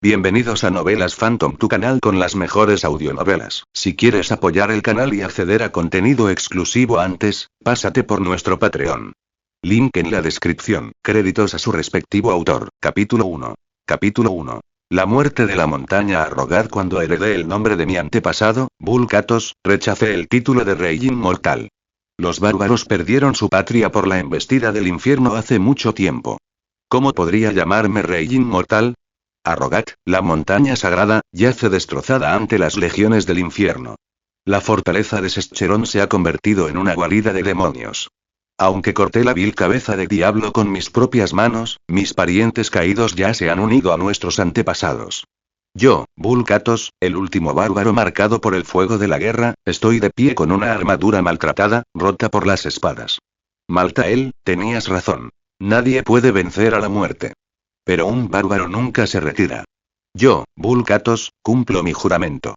Bienvenidos a Novelas Phantom, tu canal con las mejores audionovelas. Si quieres apoyar el canal y acceder a contenido exclusivo antes, pásate por nuestro Patreon. Link en la descripción. Créditos a su respectivo autor. Capítulo 1. Capítulo 1. La muerte de la montaña Arrogad. Cuando heredé el nombre de mi antepasado, Vulcatos, rechacé el título de rey inmortal. Los bárbaros perdieron su patria por la embestida del infierno hace mucho tiempo. ¿Cómo podría llamarme rey inmortal? Arrogad, la montaña sagrada, yace destrozada ante las legiones del infierno. La fortaleza de Sescheron se ha convertido en una guarida de demonios. Aunque corté la vil cabeza de diablo con mis propias manos, mis parientes caídos ya se han unido a nuestros antepasados. Yo, Vulcatos, el último bárbaro marcado por el fuego de la guerra, estoy de pie con una armadura maltratada, rota por las espadas. Maltael, tenías razón. Nadie puede vencer a la muerte. Pero un bárbaro nunca se retira. Yo, Vulcatos, cumplo mi juramento.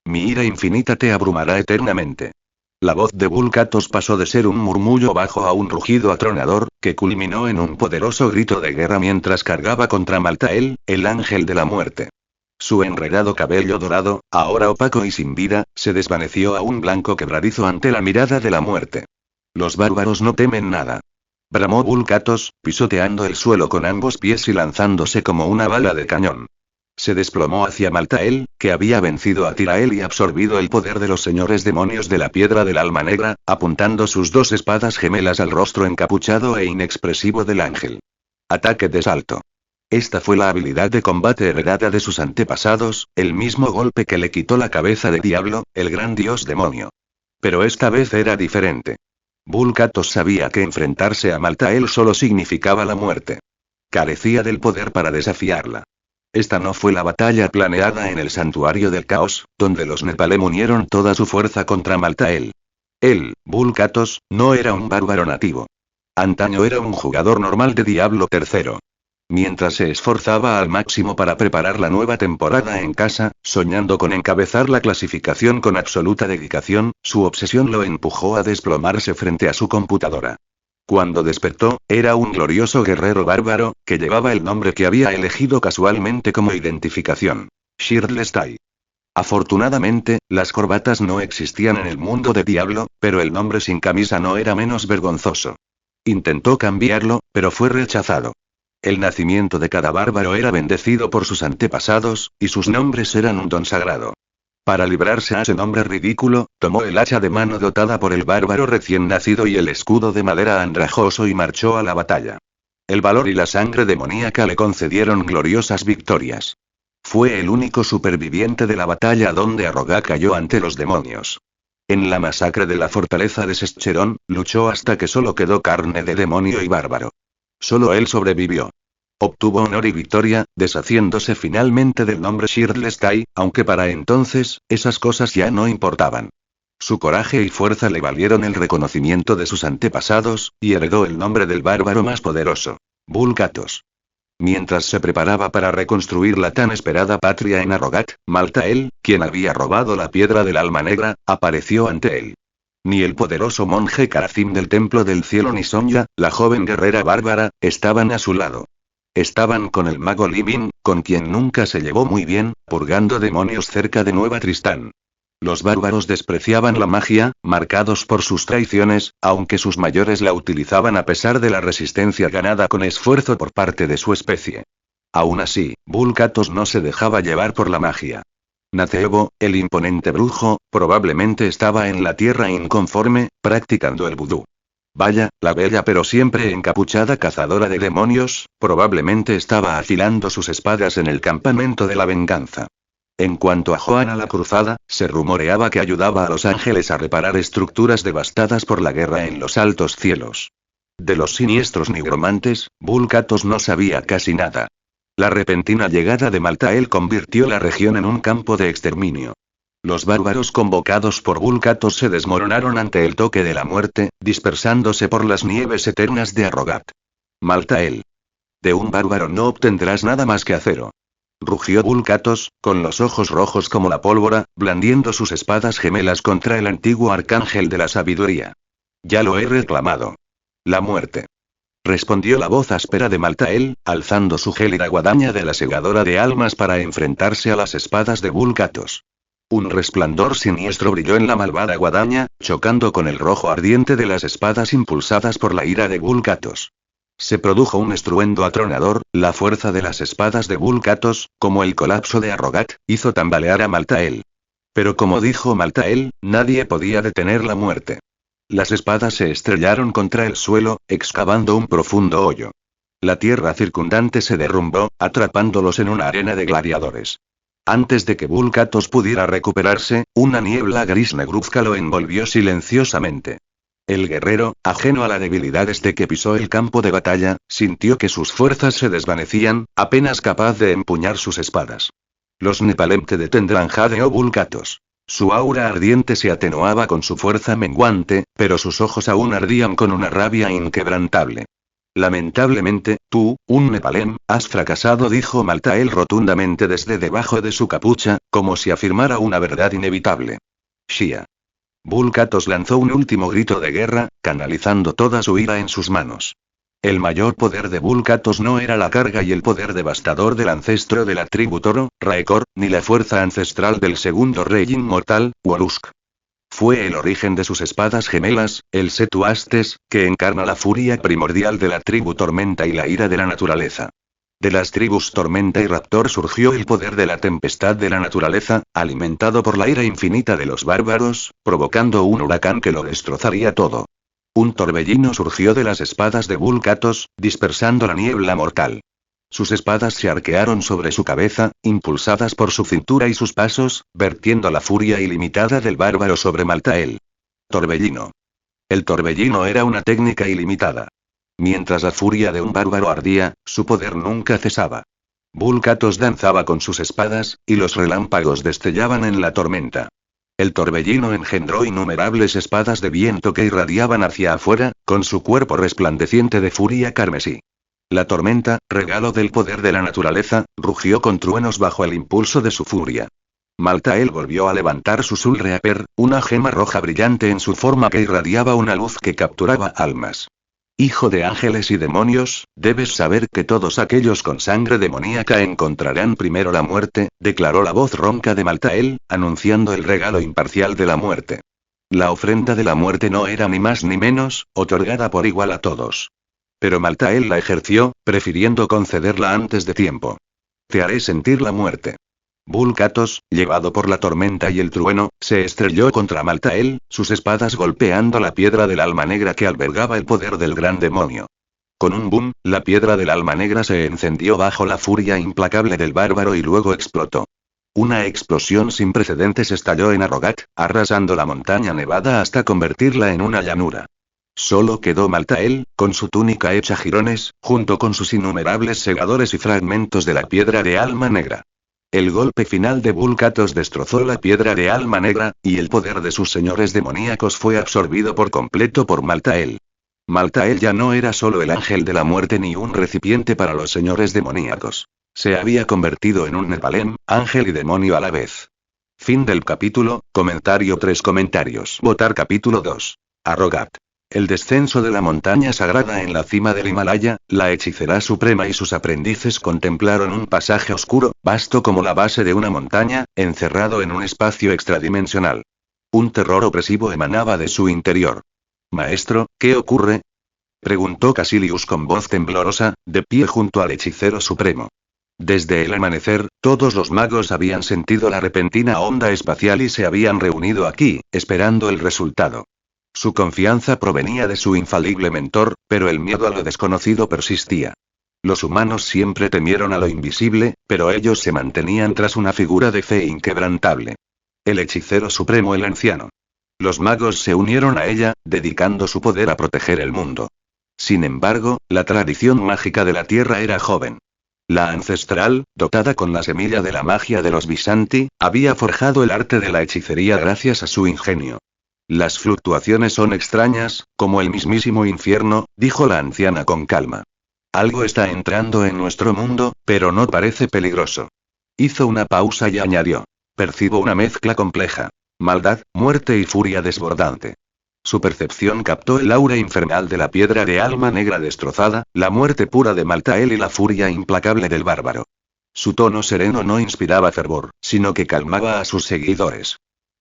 Mi ira infinita te abrumará eternamente. La voz de Vulcatos pasó de ser un murmullo bajo a un rugido atronador, que culminó en un poderoso grito de guerra mientras cargaba contra Maltael, el ángel de la muerte. Su enredado cabello dorado, ahora opaco y sin vida, se desvaneció a un blanco quebradizo ante la mirada de la muerte. Los bárbaros no temen nada. Bramó Vulcatos, pisoteando el suelo con ambos pies y lanzándose como una bala de cañón. Se desplomó hacia Maltael, que había vencido a Tirael y absorbido el poder de los señores demonios de la piedra del alma negra, apuntando sus dos espadas gemelas al rostro encapuchado e inexpresivo del ángel. Ataque de salto. Esta fue la habilidad de combate heredada de sus antepasados, el mismo golpe que le quitó la cabeza de Diablo, el gran dios demonio. Pero esta vez era diferente. Vulcatos sabía que enfrentarse a Maltael solo significaba la muerte. Carecía del poder para desafiarla. Esta no fue la batalla planeada en el santuario del caos, donde los Nepalem unieron toda su fuerza contra Maltael. Él, Vulcatos, no era un bárbaro nativo. Antaño era un jugador normal de Diablo III. Mientras se esforzaba al máximo para preparar la nueva temporada en casa, soñando con encabezar la clasificación con absoluta dedicación, su obsesión lo empujó a desplomarse frente a su computadora. Cuando despertó, era un glorioso guerrero bárbaro, que llevaba el nombre que había elegido casualmente como identificación: Shirlestai. Afortunadamente, las corbatas no existían en el mundo de Diablo, pero el nombre sin camisa no era menos vergonzoso. Intentó cambiarlo, pero fue rechazado. El nacimiento de cada bárbaro era bendecido por sus antepasados, y sus nombres eran un don sagrado. Para librarse a ese nombre ridículo, tomó el hacha de mano dotada por el bárbaro recién nacido y el escudo de madera andrajoso y marchó a la batalla. El valor y la sangre demoníaca le concedieron gloriosas victorias. Fue el único superviviente de la batalla donde Arrogad cayó ante los demonios. En la masacre de la fortaleza de Sescheron, luchó hasta que solo quedó carne de demonio y bárbaro. Solo él sobrevivió. Obtuvo honor y victoria, deshaciéndose finalmente del nombre Shirlestai, aunque para entonces, esas cosas ya no importaban. Su coraje y fuerza le valieron el reconocimiento de sus antepasados, y heredó el nombre del bárbaro más poderoso: Vulcatos. Mientras se preparaba para reconstruir la tan esperada patria en Arrogad, Maltael, quien había robado la piedra del alma negra, apareció ante él. Ni el poderoso monje Karazim del Templo del Cielo ni Sonya, la joven guerrera bárbara, estaban a su lado. Estaban con el mago Livin, con quien nunca se llevó muy bien, purgando demonios cerca de Nueva Tristán. Los bárbaros despreciaban la magia, marcados por sus traiciones, aunque sus mayores la utilizaban a pesar de la resistencia ganada con esfuerzo por parte de su especie. Aún así, Vulcatos no se dejaba llevar por la magia. Nacebo, el imponente brujo, probablemente estaba en la tierra inconforme, practicando el vudú. Vaya, la bella pero siempre encapuchada cazadora de demonios, probablemente estaba afilando sus espadas en el campamento de la venganza. En cuanto a Joana la Cruzada, se rumoreaba que ayudaba a los ángeles a reparar estructuras devastadas por la guerra en los altos cielos. De los siniestros nigromantes, Vulcatos no sabía casi nada. La repentina llegada de Maltael convirtió la región en un campo de exterminio. Los bárbaros convocados por Vulcatos se desmoronaron ante el toque de la muerte, dispersándose por las nieves eternas de Arrogad. Maltael. De un bárbaro no obtendrás nada más que acero. Rugió Vulcatos, con los ojos rojos como la pólvora, blandiendo sus espadas gemelas contra el antiguo arcángel de la sabiduría. Ya lo he reclamado. La muerte. respondió la voz áspera de Maltael, alzando su gélida guadaña de la segadora de almas para enfrentarse a las espadas de Vulcatos. Un resplandor siniestro brilló en la malvada guadaña, chocando con el rojo ardiente de las espadas impulsadas por la ira de Vulcatos. Se produjo un estruendo atronador, la fuerza de las espadas de Vulcatos, como el colapso de Arrogat, hizo tambalear a Maltael. Pero como dijo Maltael, nadie podía detener la muerte. Las espadas se estrellaron contra el suelo, excavando un profundo hoyo. La tierra circundante se derrumbó, atrapándolos en una arena de gladiadores. Antes de que Vulcatos pudiera recuperarse, una niebla gris negruzca lo envolvió silenciosamente. El guerrero, ajeno a la debilidad desde que pisó el campo de batalla, sintió que sus fuerzas se desvanecían, apenas capaz de empuñar sus espadas. Los Nepalem te detendrán, jadeó Vulcatos. Su aura ardiente se atenuaba con su fuerza menguante, pero sus ojos aún ardían con una rabia inquebrantable. Lamentablemente, tú, un Nepalem, has fracasado, dijo Maltael rotundamente desde debajo de su capucha, como si afirmara una verdad inevitable. Shia. Vulcatos lanzó un último grito de guerra, canalizando toda su ira en sus manos. El mayor poder de Vulcatos no era la carga y el poder devastador del ancestro de la tribu Toro, Raekor, ni la fuerza ancestral del segundo rey inmortal, Wolusk. Fue el origen de sus espadas gemelas, el Setuastes, que encarna la furia primordial de la tribu Tormenta y la ira de la naturaleza. De las tribus Tormenta y Raptor surgió el poder de la tempestad de la naturaleza, alimentado por la ira infinita de los bárbaros, provocando un huracán que lo destrozaría todo. Un torbellino surgió de las espadas de Vulcatos, dispersando la niebla mortal. Sus espadas se arquearon sobre su cabeza, impulsadas por su cintura y sus pasos, vertiendo la furia ilimitada del bárbaro sobre Maltael. Torbellino. El torbellino era una técnica ilimitada. Mientras la furia de un bárbaro ardía, su poder nunca cesaba. Vulcatos danzaba con sus espadas, y los relámpagos destellaban en la tormenta. El torbellino engendró innumerables espadas de viento que irradiaban hacia afuera, con su cuerpo resplandeciente de furia carmesí. La tormenta, regalo del poder de la naturaleza, rugió con truenos bajo el impulso de su furia. Maltael volvió a levantar su Sul-Reaper, una gema roja brillante en su forma que irradiaba una luz que capturaba almas. Hijo de ángeles y demonios, debes saber que todos aquellos con sangre demoníaca encontrarán primero la muerte, declaró la voz ronca de Maltael, anunciando el regalo imparcial de la muerte. La ofrenda de la muerte no era ni más ni menos, otorgada por igual a todos. Pero Maltael la ejerció, prefiriendo concederla antes de tiempo. Te haré sentir la muerte. Vulcatos, llevado por la tormenta y el trueno, se estrelló contra Maltael, sus espadas golpeando la piedra del alma negra que albergaba el poder del gran demonio. Con un boom, la piedra del alma negra se encendió bajo la furia implacable del bárbaro y luego explotó. Una explosión sin precedentes estalló en Arrogat, arrasando la montaña nevada hasta convertirla en una llanura. Solo quedó Maltael, con su túnica hecha jirones, junto con sus innumerables segadores y fragmentos de la piedra de alma negra. El golpe final de Vulcatos destrozó la piedra de alma negra, y el poder de sus señores demoníacos fue absorbido por completo por Maltael. Maltael ya no era solo el ángel de la muerte ni un recipiente para los señores demoníacos. Se había convertido en un Nepalem, ángel y demonio a la vez. Fin del capítulo, comentario 3 comentarios. Votar capítulo 2. Arrogat. El descenso de la montaña sagrada en la cima del Himalaya, la hechicera suprema y sus aprendices contemplaron un pasaje oscuro, vasto como la base de una montaña, encerrado en un espacio extradimensional. Un terror opresivo emanaba de su interior. Maestro, ¿qué ocurre?, preguntó Casilius con voz temblorosa, de pie junto al hechicero supremo. Desde el amanecer, todos los magos habían sentido la repentina onda espacial y se habían reunido aquí, esperando el resultado. Su confianza provenía de su infalible mentor, pero el miedo a lo desconocido persistía. Los humanos siempre temieron a lo invisible, pero ellos se mantenían tras una figura de fe inquebrantable. El hechicero supremo, el anciano. Los magos se unieron a ella, dedicando su poder a proteger el mundo. Sin embargo, la tradición mágica de la Tierra era joven. La ancestral, dotada con la semilla de la magia de los Visanti, había forjado el arte de la hechicería gracias a su ingenio. Las fluctuaciones son extrañas, como el mismísimo infierno, dijo la anciana con calma. Algo está entrando en nuestro mundo, pero no parece peligroso. Hizo una pausa y añadió. Percibo una mezcla compleja. Maldad, muerte y furia desbordante. Su percepción captó el aura infernal de la piedra de alma negra destrozada, la muerte pura de Maltael y la furia implacable del bárbaro. Su tono sereno no inspiraba fervor, sino que calmaba a sus seguidores.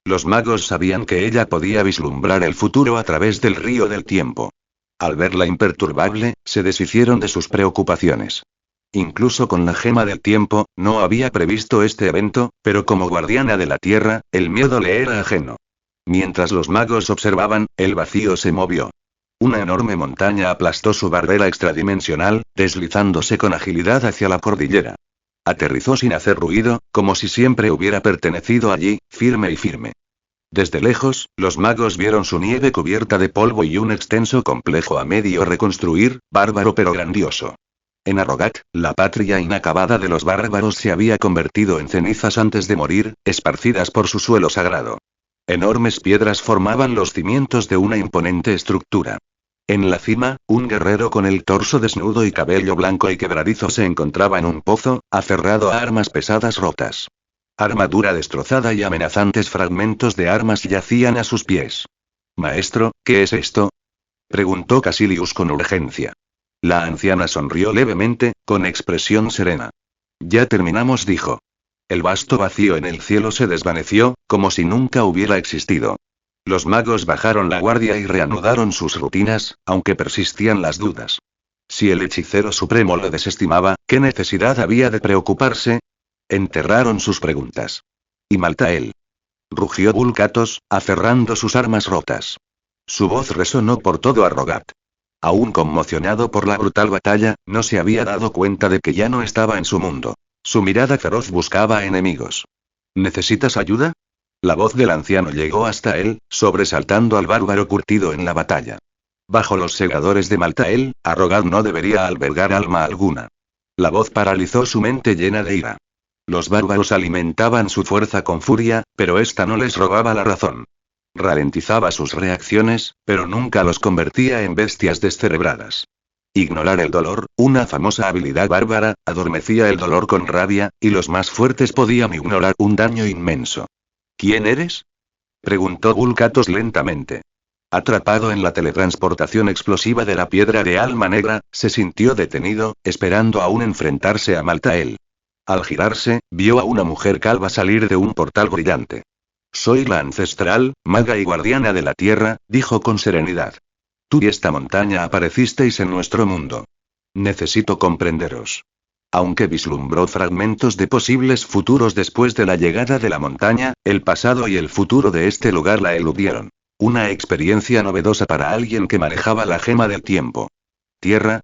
Los magos sabían que ella podía vislumbrar el futuro a través del río del tiempo. Al verla imperturbable, se deshicieron de sus preocupaciones. Incluso con la gema del tiempo, no había previsto este evento, pero como guardiana de la tierra, el miedo le era ajeno. Mientras los magos observaban, el vacío se movió. Una enorme montaña aplastó su barrera extradimensional, deslizándose con agilidad hacia la cordillera. Aterrizó sin hacer ruido, como si siempre hubiera pertenecido allí, firme y firme. Desde lejos, los magos vieron su nieve cubierta de polvo y un extenso complejo a medio reconstruir, bárbaro pero grandioso. En Arrogat, la patria inacabada de los bárbaros se había convertido en cenizas antes de morir, esparcidas por su suelo sagrado. Enormes piedras formaban los cimientos de una imponente estructura. En la cima, un guerrero con el torso desnudo y cabello blanco y quebradizo se encontraba en un pozo, aferrado a armas pesadas rotas. Armadura destrozada y amenazantes fragmentos de armas yacían a sus pies. «Maestro, ¿qué es esto?», preguntó Casilius con urgencia. La anciana sonrió levemente, con expresión serena. «Ya terminamos», dijo. El vasto vacío en el cielo se desvaneció, como si nunca hubiera existido. Los magos bajaron la guardia y reanudaron sus rutinas, aunque persistían las dudas. Si el hechicero supremo lo desestimaba, ¿qué necesidad había de preocuparse? Enterraron sus preguntas. ¿Y Maltael?, rugió Vulcatos, aferrando sus armas rotas. Su voz resonó por todo Arrogat. Aún conmocionado por la brutal batalla, no se había dado cuenta de que ya no estaba en su mundo. Su mirada feroz buscaba enemigos. ¿Necesitas ayuda? La voz del anciano llegó hasta él, sobresaltando al bárbaro curtido en la batalla. Bajo los segadores de Maltael, Arrogat no debería albergar alma alguna. La voz paralizó su mente llena de ira. Los bárbaros alimentaban su fuerza con furia, pero esta no les robaba la razón. Ralentizaba sus reacciones, pero nunca los convertía en bestias descerebradas. Ignorar el dolor, una famosa habilidad bárbara, adormecía el dolor con rabia, y los más fuertes podían ignorar un daño inmenso. ¿Quién eres?, preguntó Vulcatos lentamente. Atrapado en la teletransportación explosiva de la piedra de alma negra, se sintió detenido, esperando aún enfrentarse a Maltael. Al girarse, vio a una mujer calva salir de un portal brillante. «Soy la ancestral, maga y guardiana de la tierra», dijo con serenidad. «Tú y esta montaña aparecisteis en nuestro mundo. Necesito comprenderos». Aunque vislumbró fragmentos de posibles futuros después de la llegada de la montaña, el pasado y el futuro de este lugar la eludieron. Una experiencia novedosa para alguien que manejaba la gema del tiempo. ¿Tierra?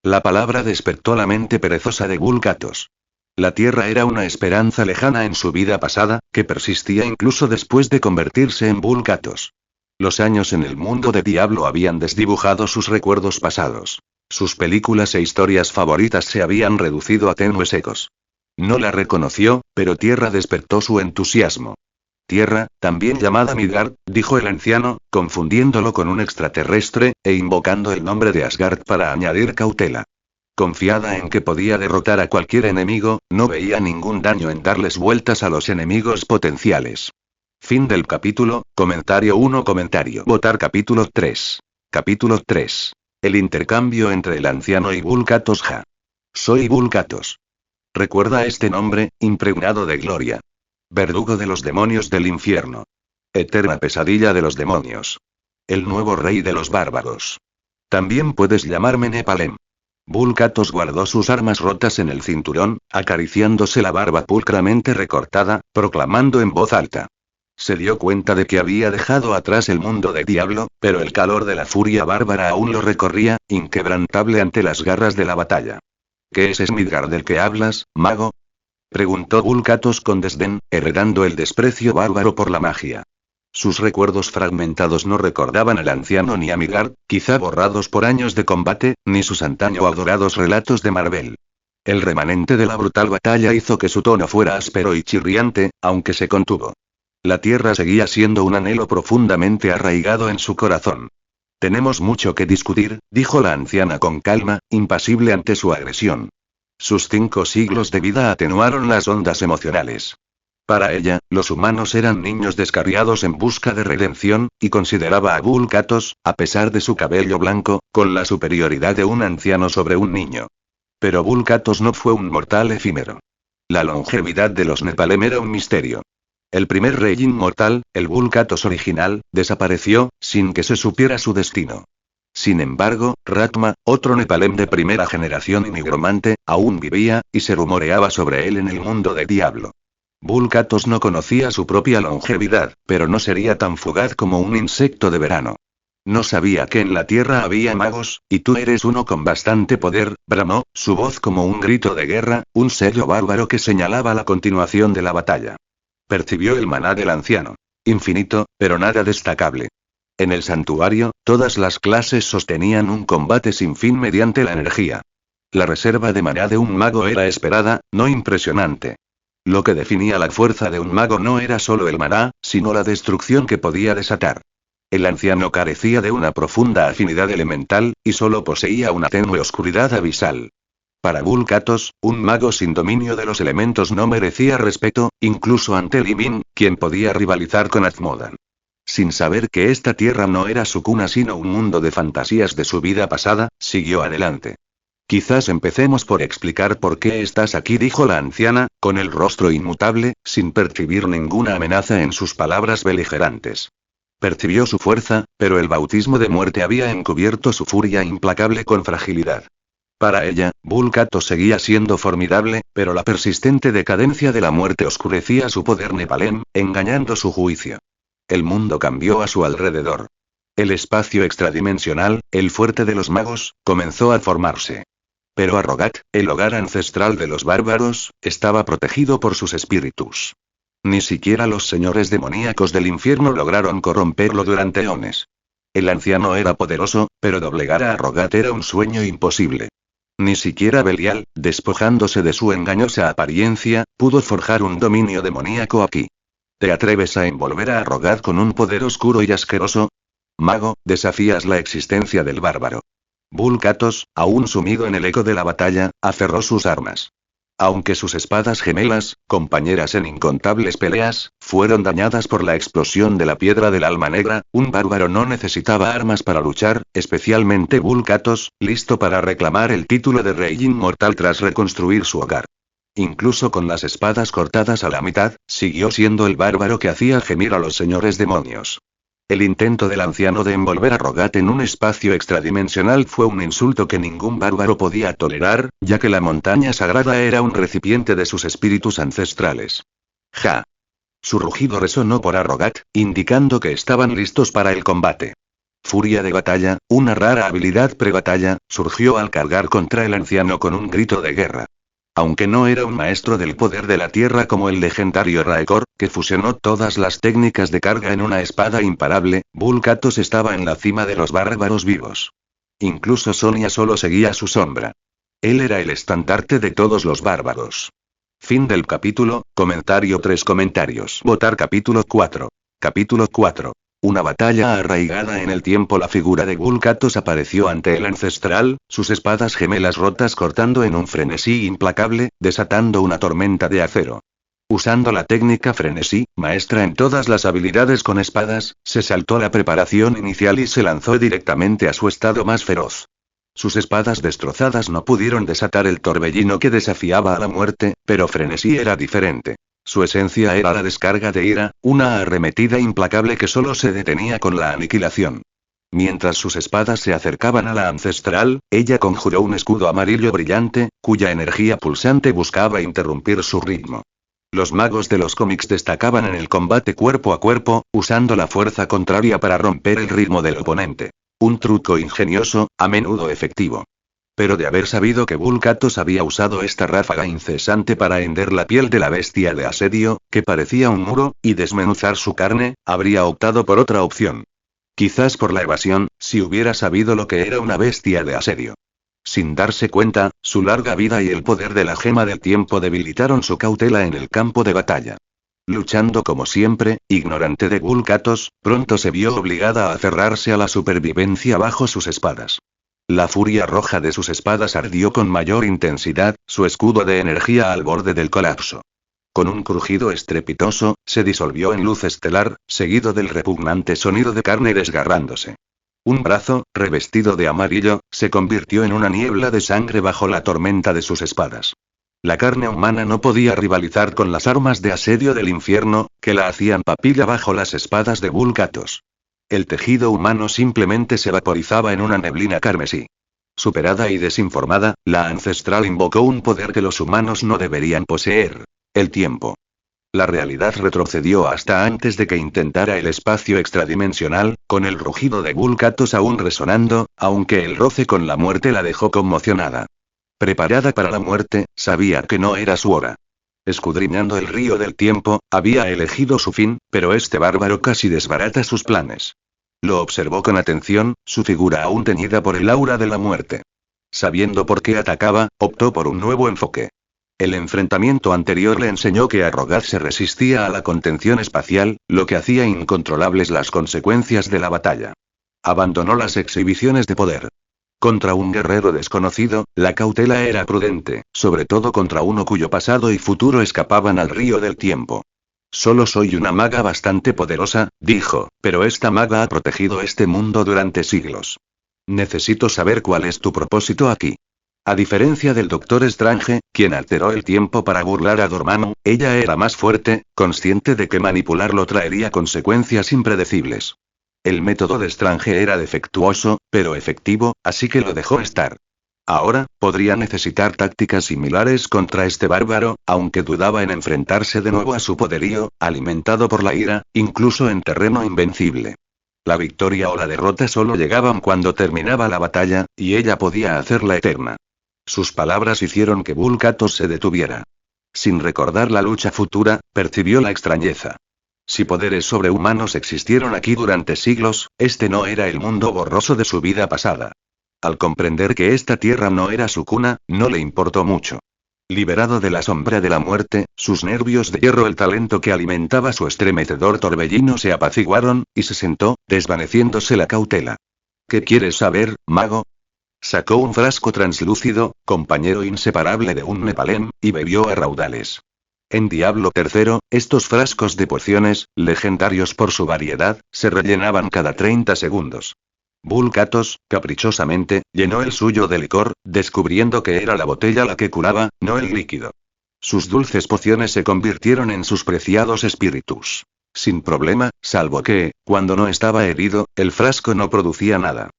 La palabra despertó la mente perezosa de Vulcatos. La tierra era una esperanza lejana en su vida pasada, que persistía incluso después de convertirse en Vulcatos. Los años en el mundo de Diablo habían desdibujado sus recuerdos pasados. Sus películas e historias favoritas se habían reducido a tenues ecos. No la reconoció, pero Tierra despertó su entusiasmo. Tierra, también llamada Midgard, dijo el anciano, confundiéndolo con un extraterrestre, e invocando el nombre de Asgard para añadir cautela. Confiada en que podía derrotar a cualquier enemigo, no veía ningún daño en darles vueltas a los enemigos potenciales. Fin del capítulo, comentario 1 comentario. Votar capítulo 3. Capítulo 3. El intercambio entre el anciano y Vulcatos. Soy Vulcatos. Recuerda este nombre, impregnado de gloria. Verdugo de los demonios del infierno. Eterna pesadilla de los demonios. El nuevo rey de los bárbaros. También puedes llamarme Nepalem. Vulcatos guardó sus armas rotas en el cinturón, acariciándose la barba pulcramente recortada, proclamando en voz alta. Se dio cuenta de que había dejado atrás el mundo de Diablo, pero el calor de la furia bárbara aún lo recorría, inquebrantable ante las garras de la batalla. ¿Qué es Midgard del que hablas, mago?, preguntó Vulcatos con desdén, heredando el desprecio bárbaro por la magia. Sus recuerdos fragmentados no recordaban al anciano ni a Midgard, quizá borrados por años de combate, ni sus antaño adorados relatos de Marvel. El remanente de la brutal batalla hizo que su tono fuera áspero y chirriante, aunque se contuvo. La tierra seguía siendo un anhelo profundamente arraigado en su corazón. Tenemos mucho que discutir, dijo la anciana con calma, impasible ante su agresión. Sus 5 siglos de vida atenuaron las ondas emocionales. Para ella, los humanos eran niños descarriados en busca de redención, y consideraba a Vulcatos, a pesar de su cabello blanco, con la superioridad de un anciano sobre un niño. Pero Vulcatos no fue un mortal efímero. La longevidad de los Nepalem era un misterio. El primer rey inmortal, el Vulcatos original, desapareció, sin que se supiera su destino. Sin embargo, Ratma, otro Nepalem de primera generación y nigromante, aún vivía, y se rumoreaba sobre él en el mundo de Diablo. Vulcatos no conocía su propia longevidad, pero no sería tan fugaz como un insecto de verano. No sabía que en la tierra había magos, y tú eres uno con bastante poder, bramó, su voz como un grito de guerra, un sello bárbaro que señalaba la continuación de la batalla. Percibió el maná del anciano. Infinito, pero nada destacable. En el santuario, todas las clases sostenían un combate sin fin mediante la energía. La reserva de maná de un mago era esperada, no impresionante. Lo que definía la fuerza de un mago no era solo el maná, sino la destrucción que podía desatar. El anciano carecía de una profunda afinidad elemental, y solo poseía una tenue oscuridad abisal. Para Vulcatos, un mago sin dominio de los elementos no merecía respeto, incluso ante Limin, quien podía rivalizar con Azmodan. Sin saber que esta tierra no era su cuna sino un mundo de fantasías de su vida pasada, siguió adelante. Quizás empecemos por explicar por qué estás aquí, dijo la anciana, con el rostro inmutable, sin percibir ninguna amenaza en sus palabras beligerantes. Percibió su fuerza, pero el bautismo de muerte había encubierto su furia implacable con fragilidad. Para ella, Vulcatos seguía siendo formidable, pero la persistente decadencia de la muerte oscurecía su poder Nepalem, engañando su juicio. El mundo cambió a su alrededor. El espacio extradimensional, el fuerte de los magos, comenzó a formarse. Pero Arrogat, el hogar ancestral de los bárbaros, estaba protegido por sus espíritus. Ni siquiera los señores demoníacos del infierno lograron corromperlo durante eones. El anciano era poderoso, pero doblegar a Arrogat era un sueño imposible. Ni siquiera Belial, despojándose de su engañosa apariencia, pudo forjar un dominio demoníaco aquí. ¿Te atreves a envolver a Arrogat con un poder oscuro y asqueroso? Mago, desafías la existencia del bárbaro. Vulcatos, aún sumido en el eco de la batalla, aferró sus armas. Aunque sus espadas gemelas, compañeras en incontables peleas, fueron dañadas por la explosión de la piedra del alma negra, un bárbaro no necesitaba armas para luchar, especialmente Vulcatos, listo para reclamar el título de rey inmortal tras reconstruir su hogar. Incluso con las espadas cortadas a la mitad, siguió siendo el bárbaro que hacía gemir a los señores demonios. El intento del anciano de envolver a Arrogat en un espacio extradimensional fue un insulto que ningún bárbaro podía tolerar, ya que la montaña sagrada era un recipiente de sus espíritus ancestrales. ¡Ja! Su rugido resonó por Arrogat, indicando que estaban listos para el combate. Furia de batalla, una rara habilidad pre-batalla, surgió al cargar contra el anciano con un grito de guerra. Aunque no era un maestro del poder de la tierra como el legendario Raekor, que fusionó todas las técnicas de carga en una espada imparable, Vulcatos estaba en la cima de los bárbaros vivos. Incluso Sonia solo seguía su sombra. Él era el estandarte de todos los bárbaros. Fin del capítulo, comentario 3 comentarios. Votar capítulo 4. Capítulo 4. Una batalla arraigada en el tiempo. La figura de Vulcatos apareció ante el ancestral, sus espadas gemelas rotas cortando en un frenesí implacable, desatando una tormenta de acero. Usando la técnica frenesí, maestra en todas las habilidades con espadas, se saltó la preparación inicial y se lanzó directamente a su estado más feroz. Sus espadas destrozadas no pudieron desatar el torbellino que desafiaba a la muerte, pero frenesí era diferente. Su esencia era la descarga de ira, una arremetida implacable que solo se detenía con la aniquilación. Mientras sus espadas se acercaban a la ancestral, ella conjuró un escudo amarillo brillante, cuya energía pulsante buscaba interrumpir su ritmo. Los magos de los cómics destacaban en el combate cuerpo a cuerpo, usando la fuerza contraria para romper el ritmo del oponente. Un truco ingenioso, a menudo efectivo. Pero de haber sabido que Vulcatos había usado esta ráfaga incesante para hender la piel de la bestia de asedio, que parecía un muro, y desmenuzar su carne, habría optado por otra opción. Quizás por la evasión, si hubiera sabido lo que era una bestia de asedio. Sin darse cuenta, su larga vida y el poder de la gema del tiempo debilitaron su cautela en el campo de batalla. Luchando como siempre, ignorante de Vulcatos, pronto se vio obligada a aferrarse a la supervivencia bajo sus espadas. La furia roja de sus espadas ardió con mayor intensidad, su escudo de energía al borde del colapso. Con un crujido estrepitoso, se disolvió en luz estelar, seguido del repugnante sonido de carne desgarrándose. Un brazo, revestido de amarillo, se convirtió en una niebla de sangre bajo la tormenta de sus espadas. La carne humana no podía rivalizar con las armas de asedio del infierno, que la hacían papilla bajo las espadas de Vulcatos. El tejido humano simplemente se vaporizaba en una neblina carmesí. Superada y desinformada, la ancestral invocó un poder que los humanos no deberían poseer: el tiempo. La realidad retrocedió hasta antes de que intentara el espacio extradimensional, con el rugido de Vulcatos aún resonando, aunque el roce con la muerte la dejó conmocionada. Preparada para la muerte, sabía que no era su hora. Escudriñando el río del tiempo, había elegido su fin, pero este bárbaro casi desbarata sus planes. Lo observó con atención, su figura aún teñida por el aura de la muerte. Sabiendo por qué atacaba, optó por un nuevo enfoque. El enfrentamiento anterior le enseñó que Arrogath se resistía a la contención espacial, lo que hacía incontrolables las consecuencias de la batalla. Abandonó las exhibiciones de poder. Contra un guerrero desconocido, la cautela era prudente, sobre todo contra uno cuyo pasado y futuro escapaban al río del tiempo. Solo soy una maga bastante poderosa, dijo, pero esta maga ha protegido este mundo durante siglos. Necesito saber cuál es tu propósito aquí. A diferencia del Doctor Strange, quien alteró el tiempo para burlar a Dormammu, ella era más fuerte, consciente de que manipularlo traería consecuencias impredecibles. El método de Strange era defectuoso, pero efectivo, así que lo dejó estar. Ahora, podría necesitar tácticas similares contra este bárbaro, aunque dudaba en enfrentarse de nuevo a su poderío, alimentado por la ira, incluso en terreno invencible. La victoria o la derrota solo llegaban cuando terminaba la batalla, y ella podía hacerla eterna. Sus palabras hicieron que Vulcatos se detuviera. Sin recordar la lucha futura, percibió la extrañeza. Si poderes sobrehumanos existieron aquí durante siglos, este no era el mundo borroso de su vida pasada. Al comprender que esta tierra no era su cuna, no le importó mucho. Liberado de la sombra de la muerte, sus nervios de hierro, el talento que alimentaba su estremecedor torbellino, se apaciguaron, y se sentó, desvaneciéndose la cautela. ¿Qué quieres saber, mago? Sacó un frasco translúcido, compañero inseparable de un Nepalem, y bebió a raudales. En Diablo III, estos frascos de pociones, legendarios por su variedad, se rellenaban cada 30 segundos. Vulcatos, caprichosamente, llenó el suyo de licor, descubriendo que era la botella la que curaba, no el líquido. Sus dulces pociones se convirtieron en sus preciados espíritus. Sin problema, salvo que, cuando no estaba herido, el frasco no producía nada.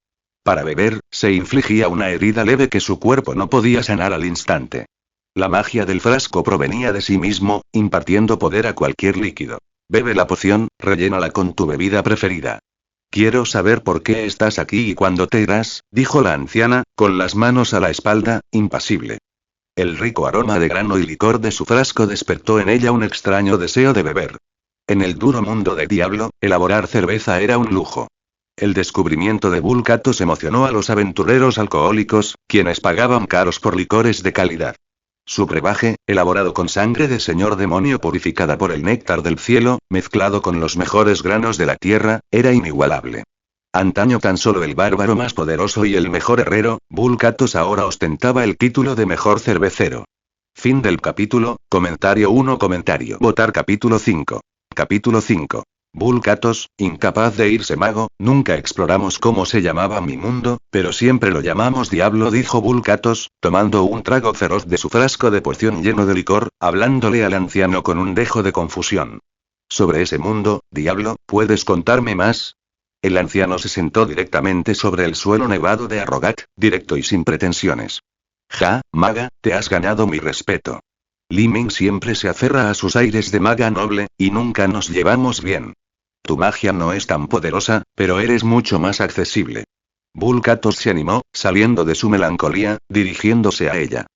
Para beber, se infligía una herida leve que su cuerpo no podía sanar al instante. La magia del frasco provenía de sí mismo, impartiendo poder a cualquier líquido. Bebe la poción, rellénala con tu bebida preferida. Quiero saber por qué estás aquí y cuándo te irás, dijo la anciana, con las manos a la espalda, impasible. El rico aroma de grano y licor de su frasco despertó en ella un extraño deseo de beber. En el duro mundo de Diablo, elaborar cerveza era un lujo. El descubrimiento de Vulcatos emocionó a los aventureros alcohólicos, quienes pagaban caros por licores de calidad. Su brebaje, elaborado con sangre de señor demonio purificada por el néctar del cielo, mezclado con los mejores granos de la tierra, era inigualable. Antaño tan solo el bárbaro más poderoso y el mejor herrero, Vulcatos ahora ostentaba el título de mejor cervecero. Fin del capítulo. Comentario 1. Comentario. Votar capítulo 5. Capítulo 5. Vulcatos, incapaz de irse mago, nunca exploramos cómo se llamaba mi mundo, pero siempre lo llamamos Diablo, dijo Vulcatos, tomando un trago feroz de su frasco de poción lleno de licor, hablándole al anciano con un dejo de confusión. Sobre ese mundo, Diablo, ¿puedes contarme más? El anciano se sentó directamente sobre el suelo nevado de Arrogath, directo y sin pretensiones. Ja, maga, te has ganado mi respeto. Li Ming siempre se aferra a sus aires de maga noble, y nunca nos llevamos bien. Tu magia no es tan poderosa, pero eres mucho más accesible. Vulcatos se animó, saliendo de su melancolía, dirigiéndose a ella.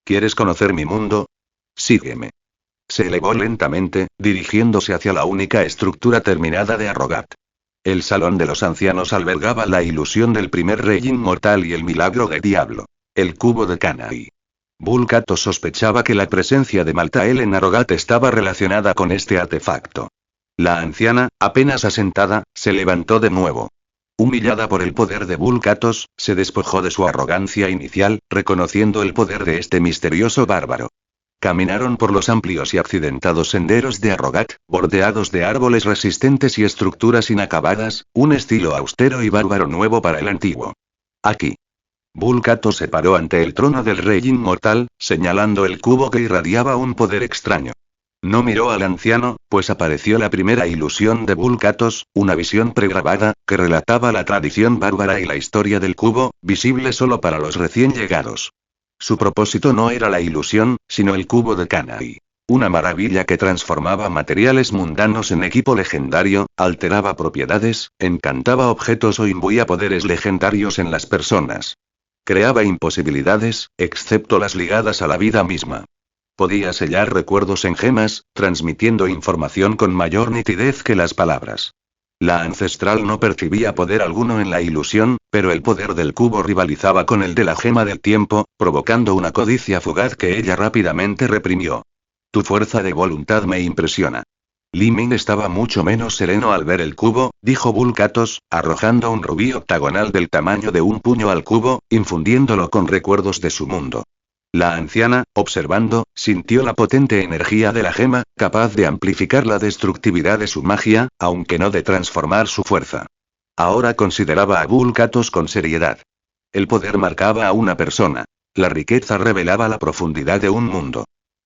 ¿Quieres conocer mi mundo? Sígueme. Se elevó lentamente, dirigiéndose hacia la única estructura terminada de Arrogath. El salón de los ancianos albergaba la ilusión del primer rey inmortal y el milagro de Diablo. El cubo de Canaí. Vulcatos sospechaba que la presencia de Maltael en Arrogath estaba relacionada con este artefacto. La anciana, apenas asentada, se levantó de nuevo. Humillada por el poder de Vulcatos, se despojó de su arrogancia inicial, reconociendo el poder de este misterioso bárbaro. caminaron por los amplios y accidentados senderos de Arrogat, bordeados de árboles resistentes y estructuras inacabadas, un estilo austero y bárbaro nuevo para el antiguo. Aquí. Vulcato se paró ante el trono del rey inmortal, señalando el cubo que irradiaba un poder extraño. No miró al anciano, pues apareció la primera ilusión de Vulcatos, una visión pregrabada, que relataba la tradición bárbara y la historia del cubo, visible solo para los recién llegados. Su propósito no era la ilusión, sino el cubo de Kanai. Una maravilla que transformaba materiales mundanos en equipo legendario, alteraba propiedades, encantaba objetos o imbuía poderes legendarios en las personas. Creaba imposibilidades, excepto las ligadas a la vida misma. Podía sellar recuerdos en gemas, transmitiendo información con mayor nitidez que las palabras. La ancestral no percibía poder alguno en la ilusión, pero el poder del cubo rivalizaba con el de la gema del tiempo, provocando una codicia fugaz que ella rápidamente reprimió. Tu fuerza de voluntad me impresiona. Li Ming estaba mucho menos sereno al ver el cubo, dijo Vulcatos, arrojando un rubí octagonal del tamaño de un puño al cubo, infundiéndolo con recuerdos de su mundo. La anciana, observando, sintió la potente energía de la gema, capaz de amplificar la destructividad de su magia, aunque no de transformar su fuerza. Ahora consideraba a Vulcatos con seriedad. El poder marcaba a una persona. La riqueza revelaba la profundidad de un mundo.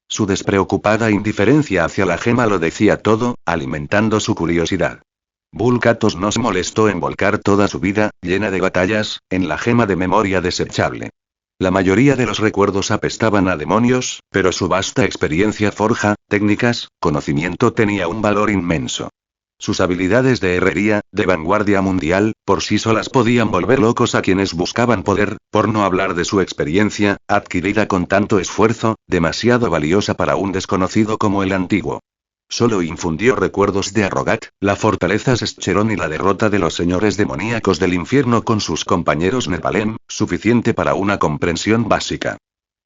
Su despreocupada indiferencia hacia la gema lo decía todo, alimentando su curiosidad. Vulcatos no se molestó en volcar toda su vida, llena de batallas, en la gema de memoria desechable. La mayoría de los recuerdos apestaban a demonios, pero su vasta experiencia forja, técnicas, conocimiento tenía un valor inmenso. Sus habilidades de herrería, de vanguardia mundial, por sí solas podían volver locos a quienes buscaban poder, por no hablar de su experiencia, adquirida con tanto esfuerzo, demasiado valiosa para un desconocido como el antiguo. Solo infundió recuerdos de Arrogat, la fortaleza Sescherón y la derrota de los señores demoníacos del infierno con sus compañeros Nepalem, suficiente para una comprensión básica.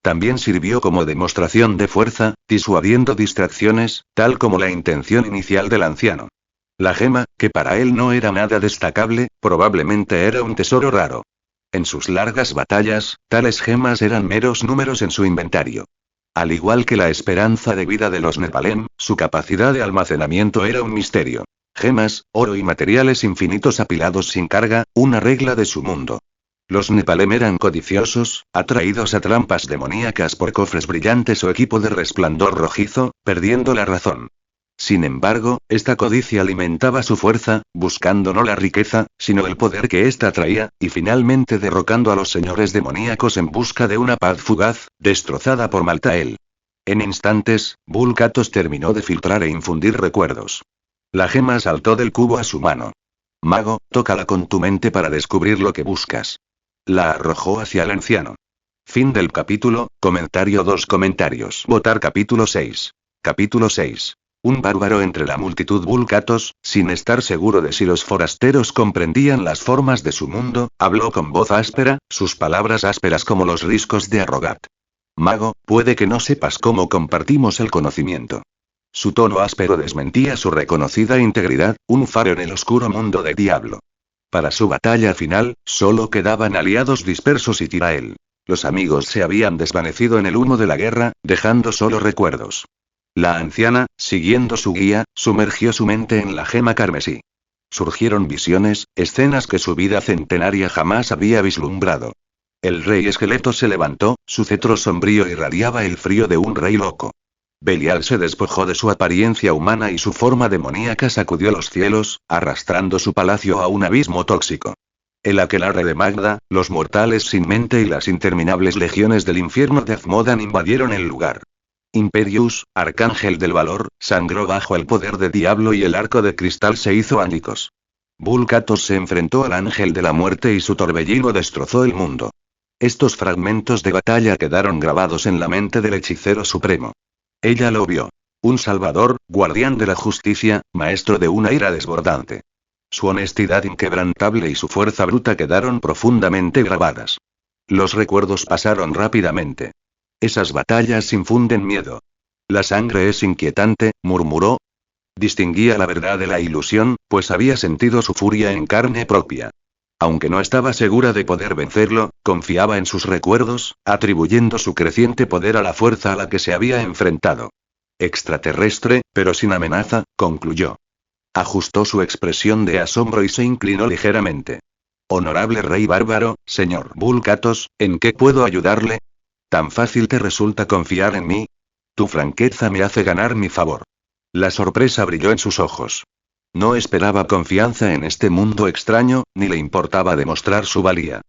También sirvió como demostración de fuerza, disuadiendo distracciones, tal como la intención inicial del anciano. La gema, que para él no era nada destacable, probablemente era un tesoro raro. En sus largas batallas, tales gemas eran meros números en su inventario. Al igual que la esperanza de vida de los Nepalem, su capacidad de almacenamiento era un misterio. Gemas, oro y materiales infinitos apilados sin carga, una regla de su mundo. Los Nepalem eran codiciosos, atraídos a trampas demoníacas por cofres brillantes o equipo de resplandor rojizo, perdiendo la razón. Sin embargo, esta codicia alimentaba su fuerza, buscando no la riqueza, sino el poder que ésta traía, y finalmente derrocando a los señores demoníacos en busca de una paz fugaz, destrozada por Maltael. En instantes, Vulcatos terminó de filtrar e infundir recuerdos. La gema saltó del cubo a su mano. Mago, tócala con tu mente para descubrir lo que buscas. La arrojó hacia el anciano. Fin del capítulo, comentario 2 comentarios. Votar capítulo 6. Capítulo 6. Un bárbaro entre la multitud. Vulcatos, sin estar seguro de si los forasteros comprendían las formas de su mundo, habló con voz áspera, sus palabras ásperas como los riscos de Arrogat. Mago, puede que no sepas cómo compartimos el conocimiento. Su tono áspero desmentía su reconocida integridad, un faro en el oscuro mundo de Diablo. Para su batalla final, solo quedaban aliados dispersos y Tirael. Los amigos se habían desvanecido en el humo de la guerra, dejando solo recuerdos. La anciana, siguiendo su guía, sumergió su mente en la gema carmesí. Surgieron visiones, escenas que su vida centenaria jamás había vislumbrado. El rey esqueleto se levantó, su cetro sombrío irradiaba el frío de un rey loco. Belial se despojó de su apariencia humana y su forma demoníaca sacudió los cielos, arrastrando su palacio a un abismo tóxico. El aquelarre de Magda, los mortales sin mente y las interminables legiones del infierno de Azmodan invadieron el lugar. Imperius, arcángel del valor, sangró bajo el poder de Diablo y el arco de cristal se hizo añicos. Vulcatos se enfrentó al ángel de la muerte y su torbellino destrozó el mundo. Estos fragmentos de batalla quedaron grabados en la mente del hechicero supremo. Ella lo vio. Un salvador, guardián de la justicia, maestro de una ira desbordante. Su honestidad inquebrantable y su fuerza bruta quedaron profundamente grabadas. Los recuerdos pasaron rápidamente. Esas batallas infunden miedo. La sangre es inquietante, murmuró. Distinguía la verdad de la ilusión, pues había sentido su furia en carne propia. Aunque no estaba segura de poder vencerlo, confiaba en sus recuerdos, atribuyendo su creciente poder a la fuerza a la que se había enfrentado. Extraterrestre, pero sin amenaza, concluyó. Ajustó su expresión de asombro y se inclinó ligeramente. Honorable rey bárbaro, señor Vulcatos, ¿en qué puedo ayudarle? ¿Tan fácil te resulta confiar en mí? Tu franqueza me hace ganar mi favor. La sorpresa brilló en sus ojos. No esperaba confianza en este mundo extraño, ni le importaba demostrar su valía.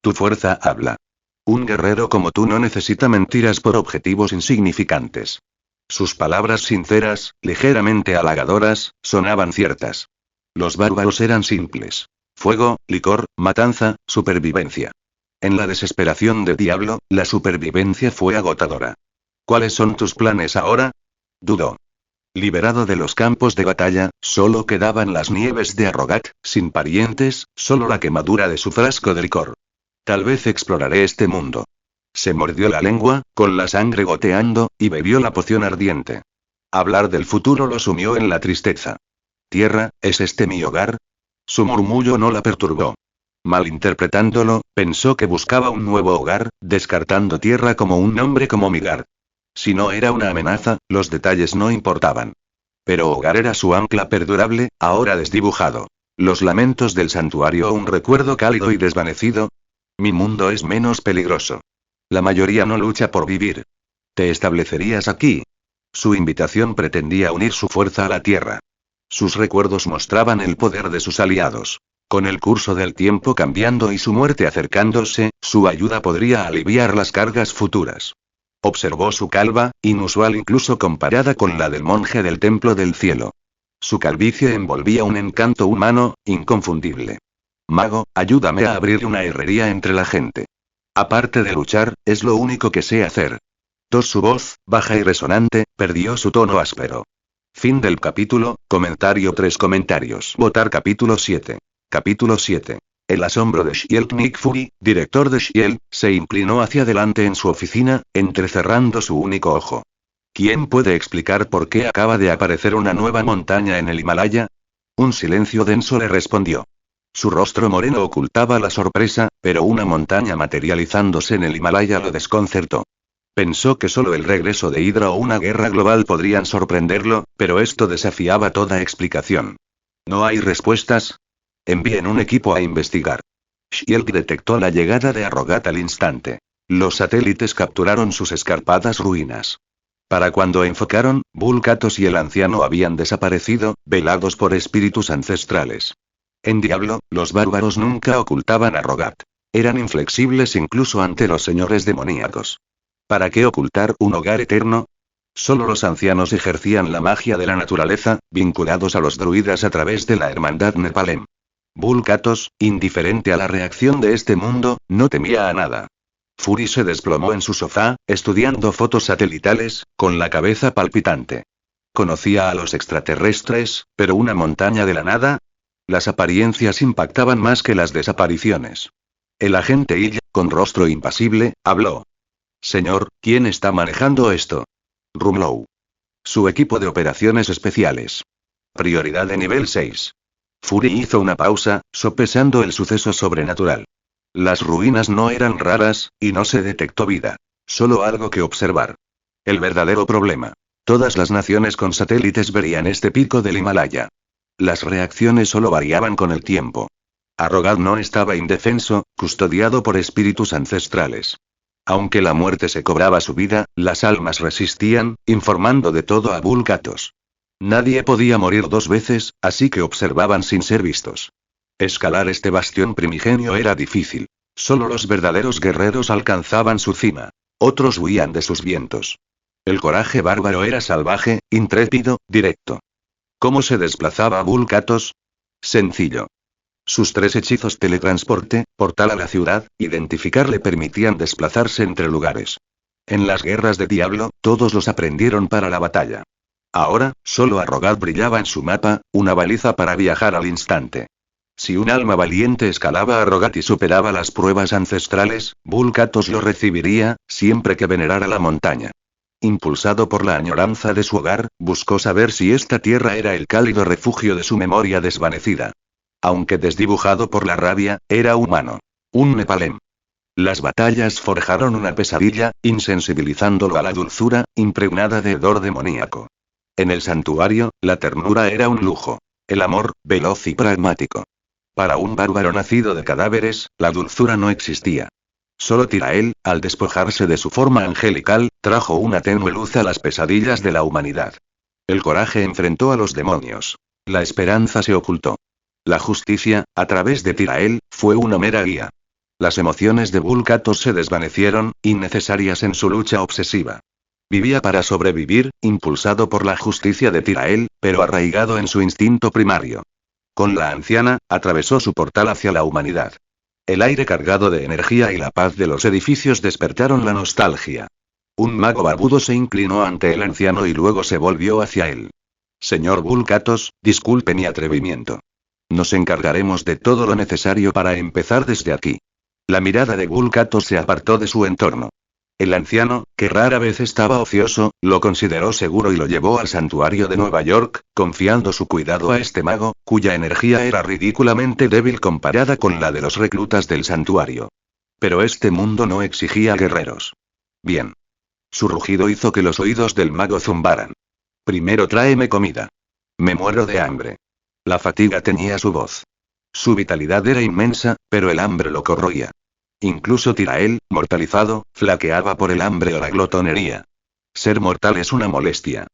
Tu fuerza habla. Un guerrero como tú no necesita mentiras por objetivos insignificantes. Sus palabras sinceras, ligeramente halagadoras, sonaban ciertas. Los bárbaros eran simples. Fuego, licor, matanza, supervivencia. En la desesperación de Diablo, la supervivencia fue agotadora. ¿Cuáles son tus planes ahora? Dudó. Liberado de los campos de batalla, solo quedaban las nieves de Arrogat, sin parientes, solo la quemadura de su frasco de licor. Tal vez exploraré este mundo. Se mordió la lengua, con la sangre goteando, y bebió la poción ardiente. Hablar del futuro lo sumió en la tristeza. Tierra, ¿es este mi hogar? Su murmullo no la perturbó. Malinterpretándolo, pensó que buscaba un nuevo hogar, descartando tierra como un nombre como Midgard. Si no era una amenaza, los detalles no importaban. Pero hogar era su ancla perdurable, ahora desdibujado. Los lamentos del santuario, un recuerdo cálido y desvanecido. Mi mundo es menos peligroso. La mayoría no lucha por vivir. ¿Te establecerías aquí? Su invitación pretendía unir su fuerza a la tierra. Sus recuerdos mostraban el poder de sus aliados. Con el curso del tiempo cambiando y su muerte acercándose, su ayuda podría aliviar las cargas futuras. Observó su calva, inusual incluso comparada con la del monje del Templo del Cielo. Su calvicie envolvía un encanto humano, inconfundible. Mago, ayúdame a abrir una herrería entre la gente. Aparte de luchar, es lo único que sé hacer. Su voz, baja y resonante, perdió su tono áspero. Fin del capítulo, comentario 3 comentarios. Votar capítulo 7. Capítulo 7. El asombro de Shield. Nick Fury, director de Shield, se inclinó hacia adelante en su oficina, entrecerrando su único ojo. ¿Quién puede explicar por qué acaba de aparecer una nueva montaña en el Himalaya? Un silencio denso le respondió. Su rostro moreno ocultaba la sorpresa, pero una montaña materializándose en el Himalaya lo desconcertó. Pensó que solo el regreso de Hydra o una guerra global podrían sorprenderlo, pero esto desafiaba toda explicación. ¿No hay respuestas? Envíen un equipo a investigar. Shield detectó la llegada de Arrogat al instante. Los satélites capturaron sus escarpadas ruinas. Para cuando enfocaron, Vulcatos y el anciano habían desaparecido, velados por espíritus ancestrales. En Diablo, los bárbaros nunca ocultaban a Arrogat. Eran inflexibles incluso ante los señores demoníacos. ¿Para qué ocultar un hogar eterno? Solo los ancianos ejercían la magia de la naturaleza, vinculados a los druidas a través de la hermandad Nepalem. Vulcatos, indiferente a la reacción de este mundo, no temía a nada. Fury se desplomó en su sofá, estudiando fotos satelitales, con la cabeza palpitante. Conocía a los extraterrestres, pero una montaña de la nada. Las apariencias impactaban más que las desapariciones. El agente Hill, con rostro impasible, habló. Señor, ¿quién está manejando esto? Rumlow. Su equipo de operaciones especiales. Prioridad de nivel 6. Fury hizo una pausa, sopesando el suceso sobrenatural. Las ruinas no eran raras, y no se detectó vida. Solo algo que observar. El verdadero problema. Todas las naciones con satélites verían este pico del Himalaya. Las reacciones solo variaban con el tiempo. Arrogat no estaba indefenso, custodiado por espíritus ancestrales. Aunque la muerte se cobraba su vida, las almas resistían, informando de todo a Vulcatos. Nadie podía morir dos veces, así que observaban sin ser vistos. Escalar este bastión primigenio era difícil. Solo los verdaderos guerreros alcanzaban su cima. Otros huían de sus vientos. El coraje bárbaro era salvaje, intrépido, directo. ¿Cómo se desplazaba Vulcatos? Sencillo. Sus 3 hechizos teletransporte, portal a la ciudad, identificar le permitían desplazarse entre lugares. En las guerras de Diablo, todos los aprendieron para la batalla. Ahora, solo Arrogat brillaba en su mapa, una baliza para viajar al instante. Si un alma valiente escalaba Arrogat y superaba las pruebas ancestrales, Vulcatos lo recibiría, siempre que venerara la montaña. Impulsado por la añoranza de su hogar, buscó saber si esta tierra era el cálido refugio de su memoria desvanecida. aunque desdibujado por la rabia, era humano. Un Nepalem. Las batallas forjaron una pesadilla, insensibilizándolo a la dulzura, impregnada de hedor demoníaco. En el santuario, la ternura era un lujo. El amor, veloz y pragmático. Para un bárbaro nacido de cadáveres, la dulzura no existía. Solo Tirael, al despojarse de su forma angelical, trajo una tenue luz a las pesadillas de la humanidad. El coraje enfrentó a los demonios. La esperanza se ocultó. La justicia, a través de Tirael, fue una mera guía. Las emociones de Vulcatos se desvanecieron, innecesarias en su lucha obsesiva. Vivía para sobrevivir, impulsado por la justicia de Tirael, pero arraigado en su instinto primario. Con la anciana, atravesó su portal hacia la humanidad. El aire cargado de energía y la paz de los edificios despertaron la nostalgia. Un mago barbudo se inclinó ante el anciano y luego se volvió hacia él. Señor Vulcatos, disculpe mi atrevimiento. Nos encargaremos de todo lo necesario para empezar desde aquí. La mirada de Vulcatos se apartó de su entorno. El anciano, que rara vez estaba ocioso, lo consideró seguro y lo llevó al santuario de Nueva York, confiando su cuidado a este mago, cuya energía era ridículamente débil comparada con la de los reclutas del santuario. Pero este mundo no exigía guerreros. Bien. Su rugido hizo que los oídos del mago zumbaran. Primero tráeme comida. Me muero de hambre. La fatiga tenía su voz. Su vitalidad era inmensa, pero el hambre lo corroía. Incluso Tirael, mortalizado, flaqueaba por el hambre o la glotonería. Ser mortal es una molestia.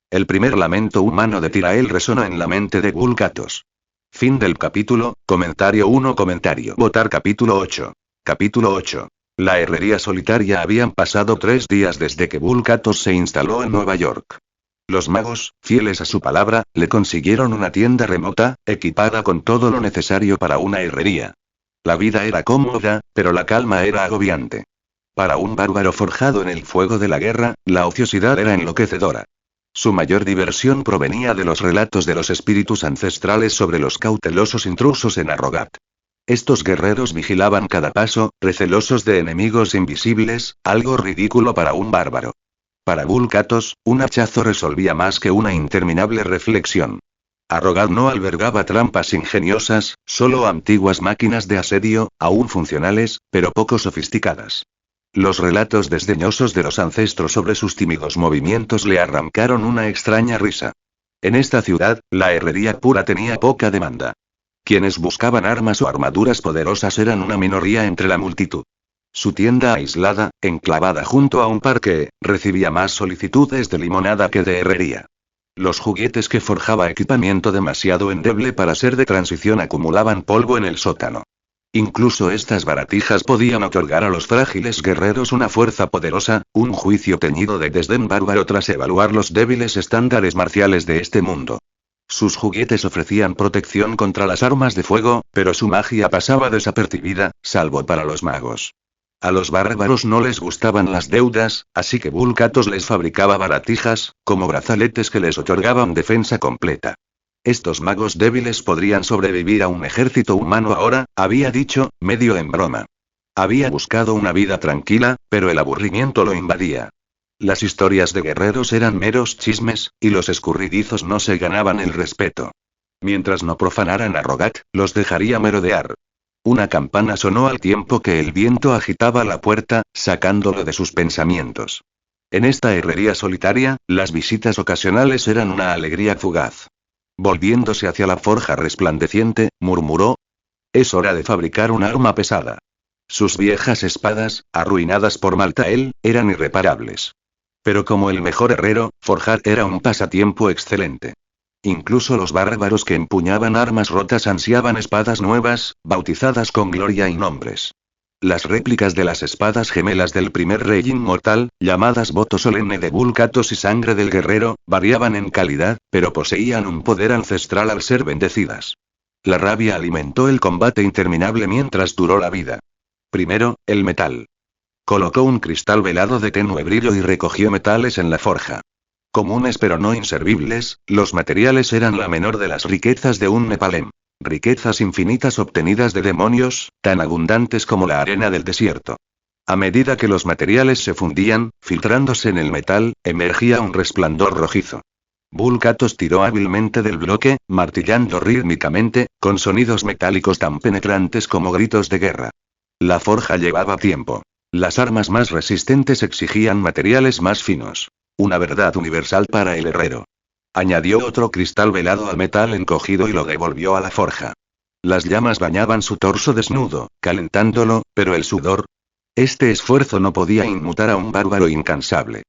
El primer lamento humano de Tirael resonó en la mente de Vulcatos. Fin del capítulo, comentario 1 comentario. Votar capítulo 8. Capítulo 8. La herrería solitaria. Habían pasado 3 días desde que Vulcatos se instaló en Nueva York. Los magos, fieles a su palabra, le consiguieron una tienda remota, equipada con todo lo necesario para una herrería. La vida era cómoda, pero la calma era agobiante. Para un bárbaro forjado en el fuego de la guerra, la ociosidad era enloquecedora. Su mayor diversión provenía de los relatos de los espíritus ancestrales sobre los cautelosos intrusos en Arrogat. Estos guerreros vigilaban cada paso, recelosos de enemigos invisibles, algo ridículo para un bárbaro. Para Vulcatos, un hachazo resolvía más que una interminable reflexión. Arrogat no albergaba trampas ingeniosas, solo antiguas máquinas de asedio, aún funcionales, pero poco sofisticadas. Los relatos desdeñosos de los ancestros sobre sus tímidos movimientos le arrancaron una extraña risa. En esta ciudad, la herrería pura tenía poca demanda. Quienes buscaban armas o armaduras poderosas eran una minoría entre la multitud. Su tienda aislada, enclavada junto a un parque, recibía más solicitudes de limonada que de herrería. Los juguetes que forjaba equipamiento demasiado endeble para ser de transición acumulaban polvo en el sótano. Incluso estas baratijas podían otorgar a los frágiles guerreros una fuerza poderosa, un juicio teñido de desdén bárbaro tras evaluar los débiles estándares marciales de este mundo. Sus juguetes ofrecían protección contra las armas de fuego, pero su magia pasaba desapercibida, salvo para los magos. A los bárbaros no les gustaban las deudas, así que Vulcatos les fabricaba baratijas, como brazaletes que les otorgaban defensa completa. Estos magos débiles podrían sobrevivir a un ejército humano ahora, había dicho, medio en broma. Había buscado una vida tranquila, pero el aburrimiento lo invadía. Las historias de guerreros eran meros chismes, y los escurridizos no se ganaban el respeto. Mientras no profanaran a Arrogat, los dejaría merodear. Una campana sonó al tiempo que el viento agitaba la puerta, sacándolo de sus pensamientos. En esta herrería solitaria, las visitas ocasionales eran una alegría fugaz. Volviéndose hacia la forja resplandeciente, murmuró: «Es hora de fabricar un arma pesada». Sus viejas espadas, arruinadas por Maltael, eran irreparables. Pero como el mejor herrero, forjar era un pasatiempo excelente. Incluso los bárbaros que empuñaban armas rotas ansiaban espadas nuevas, bautizadas con gloria y nombres. Las réplicas de las espadas gemelas del primer rey inmortal, llamadas voto solemne de Vulcatos y sangre del guerrero, variaban en calidad, pero poseían un poder ancestral al ser bendecidas. La rabia alimentó el combate interminable mientras duró la vida. Primero, el metal. Colocó un cristal velado de tenue brillo y recogió metales en la forja. Comunes pero no inservibles, los materiales eran la menor de las riquezas de un Nepalem. Riquezas infinitas obtenidas de demonios, tan abundantes como la arena del desierto. A medida que los materiales se fundían, filtrándose en el metal, emergía un resplandor rojizo. Vulcatos tiró hábilmente del bloque, martillando rítmicamente, con sonidos metálicos tan penetrantes como gritos de guerra. La forja llevaba tiempo. Las armas más resistentes exigían materiales más finos. Una verdad universal para el herrero. Añadió otro cristal velado al metal encogido y lo devolvió a la forja. Las llamas bañaban su torso desnudo, calentándolo, pero el sudor. Este esfuerzo no podía inmutar a un bárbaro incansable.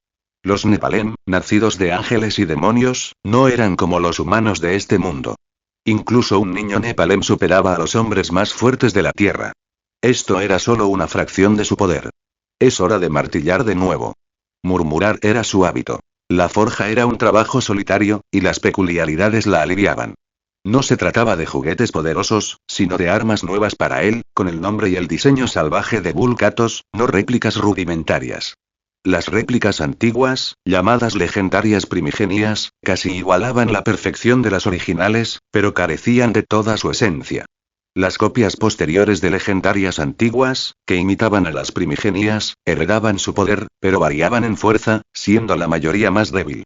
Los Nepalem, nacidos de ángeles y demonios, no eran como los humanos de este mundo. Incluso un niño Nepalem superaba a los hombres más fuertes de la tierra. Esto era solo una fracción de su poder. Es hora de martillar de nuevo. Murmurar era su hábito. La forja era un trabajo solitario, y las peculiaridades la aliviaban. No se trataba de juguetes poderosos, sino de armas nuevas para él, con el nombre y el diseño salvaje de Vulcatos, no réplicas rudimentarias. Las réplicas antiguas, llamadas legendarias primigenias, casi igualaban la perfección de las originales, pero carecían de toda su esencia. Las copias posteriores de legendarias antiguas, que imitaban a las primigenias, heredaban su poder, pero variaban en fuerza, siendo la mayoría más débil.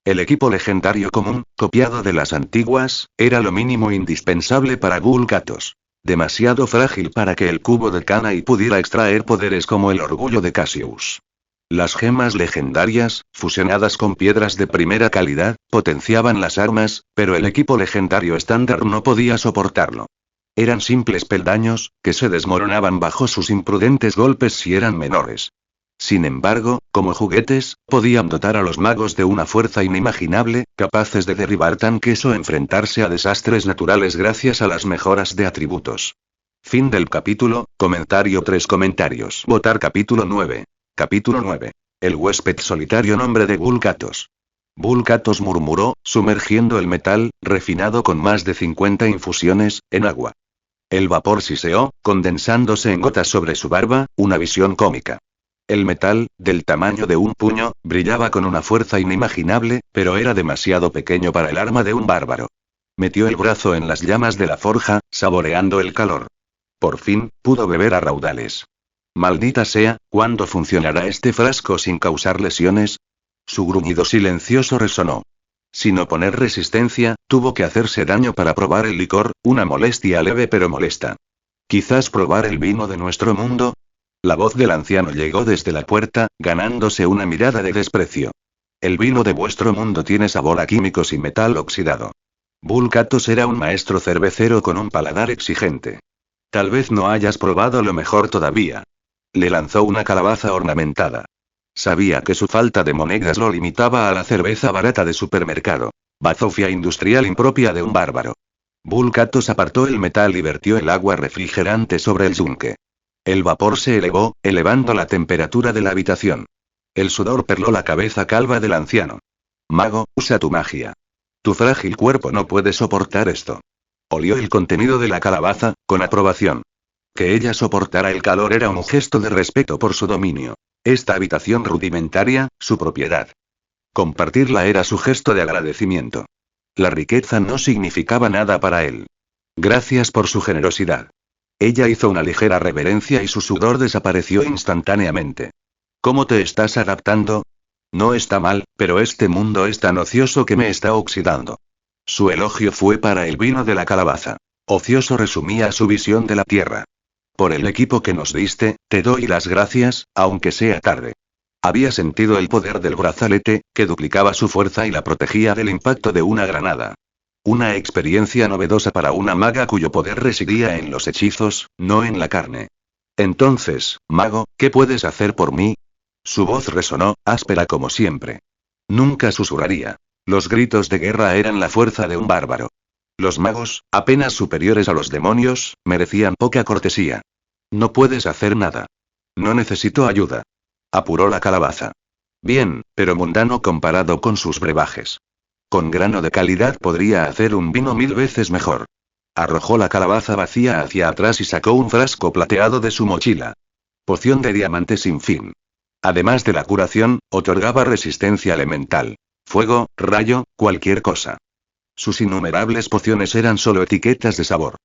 El equipo legendario común, copiado de las antiguas, era lo mínimo indispensable para Vulcatos. Demasiado frágil para que el cubo de Kanai pudiera extraer poderes como el orgullo de Cassius. Las gemas legendarias, fusionadas con piedras de primera calidad, potenciaban las armas, pero el equipo legendario estándar no podía soportarlo. Eran simples peldaños, que se desmoronaban bajo sus imprudentes golpes si eran menores. Sin embargo, como juguetes, podían dotar a los magos de una fuerza inimaginable, capaces de derribar tanques o enfrentarse a desastres naturales gracias a las mejoras de atributos. Fin del capítulo, comentario 3 comentarios. Votar capítulo 9. Capítulo 9. El huésped solitario nombre de Vulcatos. Vulcatos murmuró, sumergiendo el metal, refinado con más de 50 infusiones, en agua. El vapor siseó, condensándose en gotas sobre su barba, una visión cómica. El metal, del tamaño de un puño, brillaba con una fuerza inimaginable, pero era demasiado pequeño para el arma de un bárbaro. Metió el brazo en las llamas de la forja, saboreando el calor. Por fin, pudo beber a raudales. Maldita sea, ¿cuándo funcionará este frasco sin causar lesiones? Su gruñido silencioso resonó. Sin oponer resistencia, tuvo que hacerse daño para probar el licor, una molestia leve pero molesta. ¿Quizás probar el vino de nuestro mundo? La voz del anciano llegó desde la puerta, ganándose una mirada de desprecio. El vino de vuestro mundo tiene sabor a químicos y metal oxidado. Vulcatos era un maestro cervecero con un paladar exigente. Tal vez no hayas probado lo mejor todavía. Le lanzó una calabaza ornamentada. Sabía que su falta de monedas lo limitaba a la cerveza barata de supermercado. Bazofia industrial impropia de un bárbaro. Vulcatos apartó el metal y vertió el agua refrigerante sobre el yunque. El vapor se elevó, elevando la temperatura de la habitación. El sudor perló la cabeza calva del anciano. Mago, usa tu magia. Tu frágil cuerpo no puede soportar esto. Olió el contenido de la calabaza, con aprobación. Que ella soportara el calor era un gesto de respeto por su dominio. Esta habitación rudimentaria, su propiedad. Compartirla era su gesto de agradecimiento. La riqueza no significaba nada para él. Gracias por su generosidad. Ella hizo una ligera reverencia y su sudor desapareció instantáneamente. ¿Cómo te estás adaptando? No está mal, pero este mundo es tan ocioso que me está oxidando. Su elogio fue para el vino de la calabaza. Ocioso resumía su visión de la tierra. Por el equipo que nos diste, te doy las gracias, aunque sea tarde. Había sentido el poder del brazalete, que duplicaba su fuerza y la protegía del impacto de una granada. Una experiencia novedosa para una maga cuyo poder residía en los hechizos, no en la carne. Entonces, mago, ¿qué puedes hacer por mí? Su voz resonó, áspera como siempre. Nunca susurraría. Los gritos de guerra eran la fuerza de un bárbaro. Los magos, apenas superiores a los demonios, merecían poca cortesía. No puedes hacer nada. No necesito ayuda. Apuró la calabaza. Bien, pero mundano comparado con sus brebajes. Con grano de calidad podría hacer un vino 1000 veces mejor. Arrojó la calabaza vacía hacia atrás y sacó un frasco plateado de su mochila. Poción de diamante sin fin. Además de la curación, otorgaba resistencia elemental. Fuego, rayo, cualquier cosa. Sus innumerables pociones eran solo etiquetas de sabor.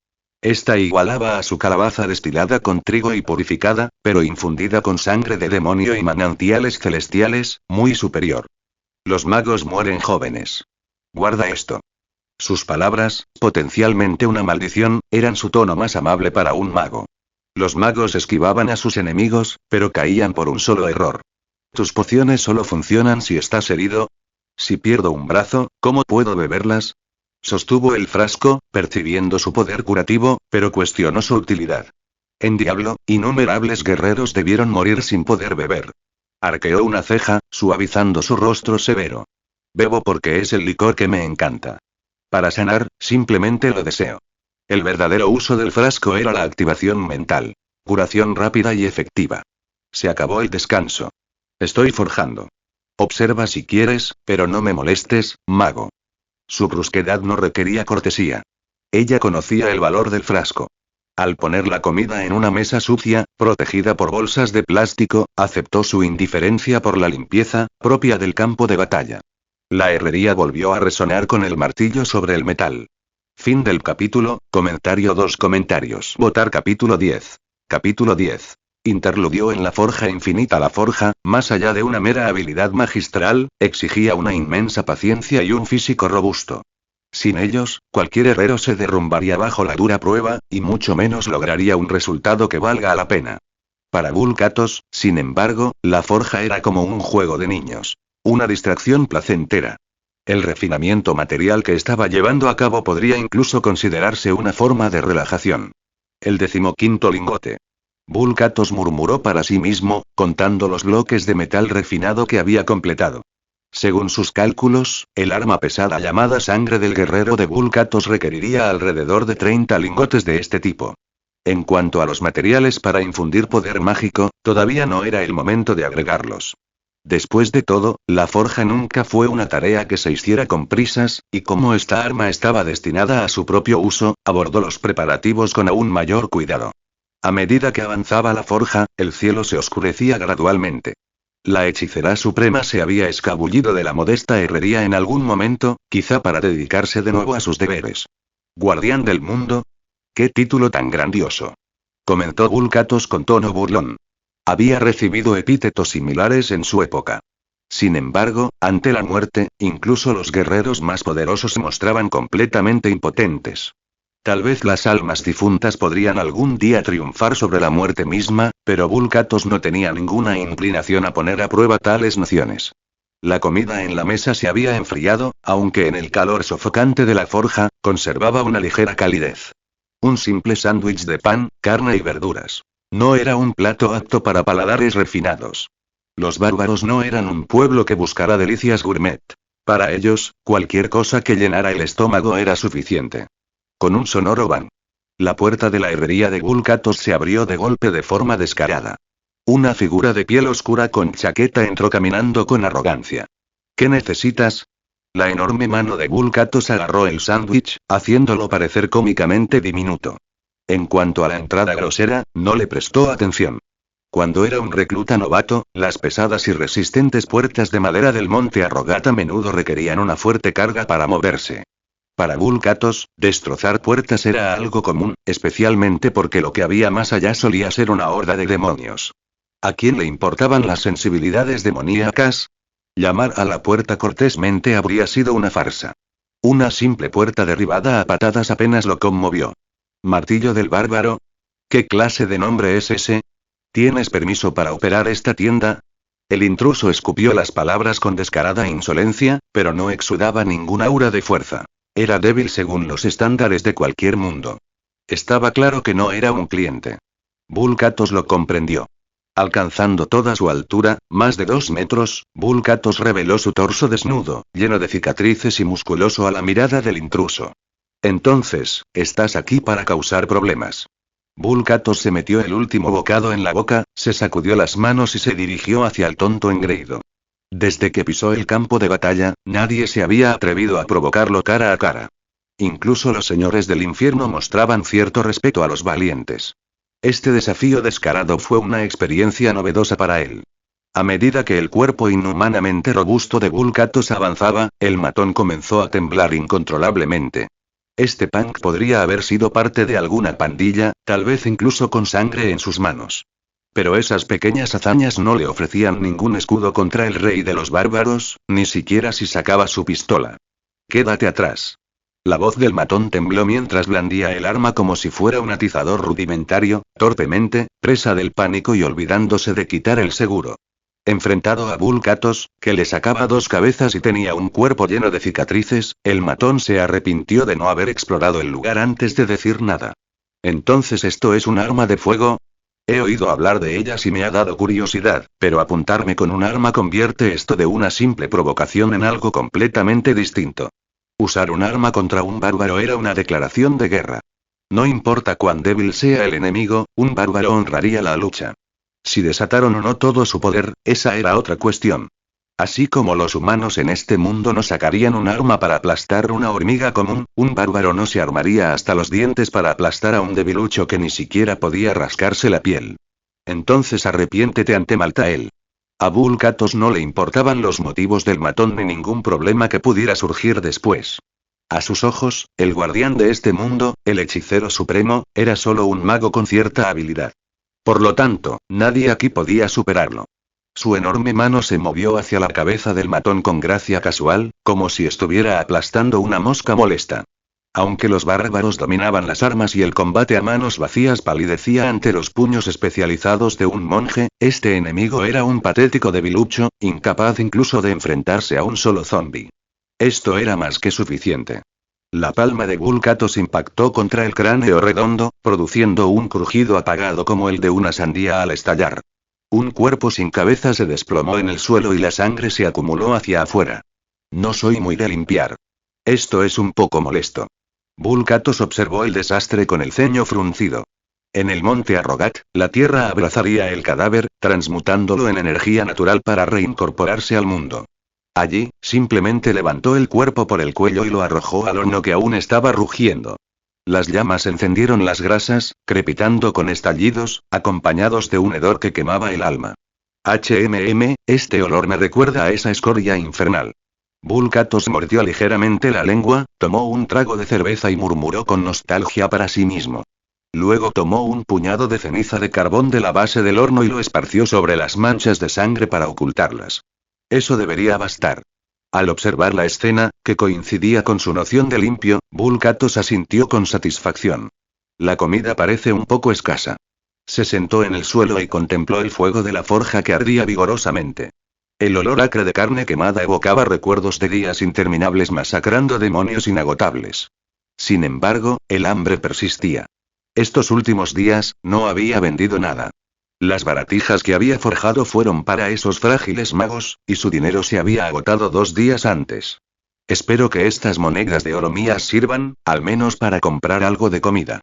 Esta igualaba a su calabaza destilada con trigo y purificada, pero infundida con sangre de demonio y manantiales celestiales, muy superior. Los magos mueren jóvenes. Guarda esto. Sus palabras, potencialmente una maldición, eran su tono más amable para un mago. Los magos esquivaban a sus enemigos, pero caían por un solo error. Tus pociones solo funcionan si estás herido. Si pierdo un brazo, ¿cómo puedo beberlas? Sostuvo el frasco, percibiendo su poder curativo, pero cuestionó su utilidad. En Diablo, innumerables guerreros debieron morir sin poder beber. Arqueó una ceja, suavizando su rostro severo. Bebo porque es el licor que me encanta. Para sanar, simplemente lo deseo. El verdadero uso del frasco era la activación mental. Curación rápida y efectiva. Se acabó el descanso. Estoy forjando. Observa si quieres, pero no me molestes, mago. Su brusquedad no requería cortesía. Ella conocía el valor del frasco. Al poner la comida en una mesa sucia, protegida por bolsas de plástico, aceptó su indiferencia por la limpieza, propia del campo de batalla. La herrería volvió a resonar con el martillo sobre el metal. Fin del capítulo, comentario 2 comentarios. Votar capítulo 10. Capítulo 10. Interludió en la forja infinita. La forja, más allá de una mera habilidad magistral, exigía una inmensa paciencia y un físico robusto. Sin ellos, cualquier herrero se derrumbaría bajo la dura prueba, y mucho menos lograría un resultado que valga la pena. Para Vulcatos, sin embargo, la forja era como un juego de niños. Una distracción placentera. El refinamiento material que estaba llevando a cabo podría incluso considerarse una forma de relajación. El 15º lingote. Vulcatos murmuró para sí mismo, contando los bloques de metal refinado que había completado. Según sus cálculos, el arma pesada llamada Sangre del Guerrero de Vulcatos requeriría alrededor de 30 lingotes de este tipo. En cuanto a los materiales para infundir poder mágico, todavía no era el momento de agregarlos. Después de todo, la forja nunca fue una tarea que se hiciera con prisas, y como esta arma estaba destinada a su propio uso, abordó los preparativos con aún mayor cuidado. A medida que avanzaba la forja, el cielo se oscurecía gradualmente. La hechicera suprema se había escabullido de la modesta herrería en algún momento, quizá para dedicarse de nuevo a sus deberes. ¿Guardián del mundo? ¡Qué título tan grandioso! Comentó Vulcatos con tono burlón. Había recibido epítetos similares en su época. Sin embargo, ante la muerte, incluso los guerreros más poderosos se mostraban completamente impotentes. Tal vez las almas difuntas podrían algún día triunfar sobre la muerte misma, pero Vulcatos no tenía ninguna inclinación a poner a prueba tales nociones. La comida en la mesa se había enfriado, aunque en el calor sofocante de la forja, conservaba una ligera calidez. Un simple sándwich de pan, carne y verduras. No era un plato apto para paladares refinados. Los bárbaros no eran un pueblo que buscara delicias gourmet. Para ellos, cualquier cosa que llenara el estómago era suficiente. Con un sonoro bang. La puerta de la herrería de Vulcatos se abrió de golpe de forma descarada. Una figura de piel oscura con chaqueta entró caminando con arrogancia. ¿Qué necesitas? La enorme mano de Vulcatos agarró el sándwich, haciéndolo parecer cómicamente diminuto. En cuanto a la entrada grosera, no le prestó atención. Cuando era un recluta novato, las pesadas y resistentes puertas de madera del monte Arrogat a menudo requerían una fuerte carga para moverse. Para Vulcatos, destrozar puertas era algo común, especialmente porque lo que había más allá solía ser una horda de demonios. ¿A quién le importaban las sensibilidades demoníacas? Llamar a la puerta cortésmente habría sido una farsa. Una simple puerta derribada a patadas apenas lo conmovió. ¿Martillo del bárbaro? ¿Qué clase de nombre es ese? ¿Tienes permiso para operar esta tienda? El intruso escupió las palabras con descarada insolencia, pero no exudaba ningún aura de fuerza. Era débil según los estándares de cualquier mundo. Estaba claro que no era un cliente. Vulcatos lo comprendió. Alcanzando toda su altura, más de 2 metros, Vulcatos reveló su torso desnudo, lleno de cicatrices y musculoso a la mirada del intruso. Entonces, ¿estás aquí para causar problemas? Vulcatos se metió el último bocado en la boca, se sacudió las manos y se dirigió hacia el tonto engreído. Desde que pisó el campo de batalla, nadie se había atrevido a provocarlo cara a cara. Incluso los señores del infierno mostraban cierto respeto a los valientes. Este desafío descarado fue una experiencia novedosa para él. A medida que el cuerpo inhumanamente robusto de Vulcatos avanzaba, el matón comenzó a temblar incontrolablemente. Este punk podría haber sido parte de alguna pandilla, tal vez incluso con sangre en sus manos. Pero esas pequeñas hazañas no le ofrecían ningún escudo contra el rey de los bárbaros, ni siquiera si sacaba su pistola. Quédate atrás. La voz del matón tembló mientras blandía el arma como si fuera un atizador rudimentario, torpemente, presa del pánico y olvidándose de quitar el seguro. Enfrentado a Vulcatos, que le sacaba dos cabezas y tenía un cuerpo lleno de cicatrices, el matón se arrepintió de no haber explorado el lugar antes de decir nada. ¿Entonces esto es un arma de fuego? He oído hablar de ellas y me ha dado curiosidad, pero apuntarme con un arma convierte esto de una simple provocación en algo completamente distinto. Usar un arma contra un bárbaro era una declaración de guerra. No importa cuán débil sea el enemigo, un bárbaro honraría la lucha. Si desataron o no todo su poder, esa era otra cuestión. Así como los humanos en este mundo no sacarían un arma para aplastar una hormiga común, un bárbaro no se armaría hasta los dientes para aplastar a un debilucho que ni siquiera podía rascarse la piel. Entonces arrepiéntete ante Maltael. A Vulcatos no le importaban los motivos del matón ni ningún problema que pudiera surgir después. A sus ojos, el guardián de este mundo, el hechicero supremo, era solo un mago con cierta habilidad. Por lo tanto, nadie aquí podía superarlo. Su enorme mano se movió hacia la cabeza del matón con gracia casual, como si estuviera aplastando una mosca molesta. Aunque los bárbaros dominaban las armas y el combate a manos vacías palidecía ante los puños especializados de un monje, este enemigo era un patético debilucho, incapaz incluso de enfrentarse a un solo zombi. Esto era más que suficiente. La palma de Vulcatos impactó contra el cráneo redondo, produciendo un crujido apagado como el de una sandía al estallar. Un cuerpo sin cabeza se desplomó en el suelo y la sangre se acumuló hacia afuera. No soy muy de limpiar. Esto es un poco molesto. Vulcatos observó el desastre con el ceño fruncido. En el monte Arrogat, la tierra abrazaría el cadáver, transmutándolo en energía natural para reincorporarse al mundo. Allí, simplemente levantó el cuerpo por el cuello y lo arrojó al horno que aún estaba rugiendo. Las llamas encendieron las grasas, crepitando con estallidos, acompañados de un hedor que quemaba el alma. Este olor me recuerda a esa escoria infernal. Vulcatos mordió ligeramente la lengua, tomó un trago de cerveza y murmuró con nostalgia para sí mismo. Luego tomó un puñado de ceniza de carbón de la base del horno y lo esparció sobre las manchas de sangre para ocultarlas. Eso debería bastar. Al observar la escena, que coincidía con su noción de limpio, Vulcatos asintió con satisfacción. La comida parece un poco escasa. Se sentó en el suelo y contempló el fuego de la forja que ardía vigorosamente. El olor acre de carne quemada evocaba recuerdos de días interminables masacrando demonios inagotables. Sin embargo, el hambre persistía. Estos últimos días, no había vendido nada. Las baratijas que había forjado fueron para esos frágiles magos, y su dinero se había agotado 2 días antes. Espero que estas monedas de oro mías sirvan, al menos para comprar algo de comida.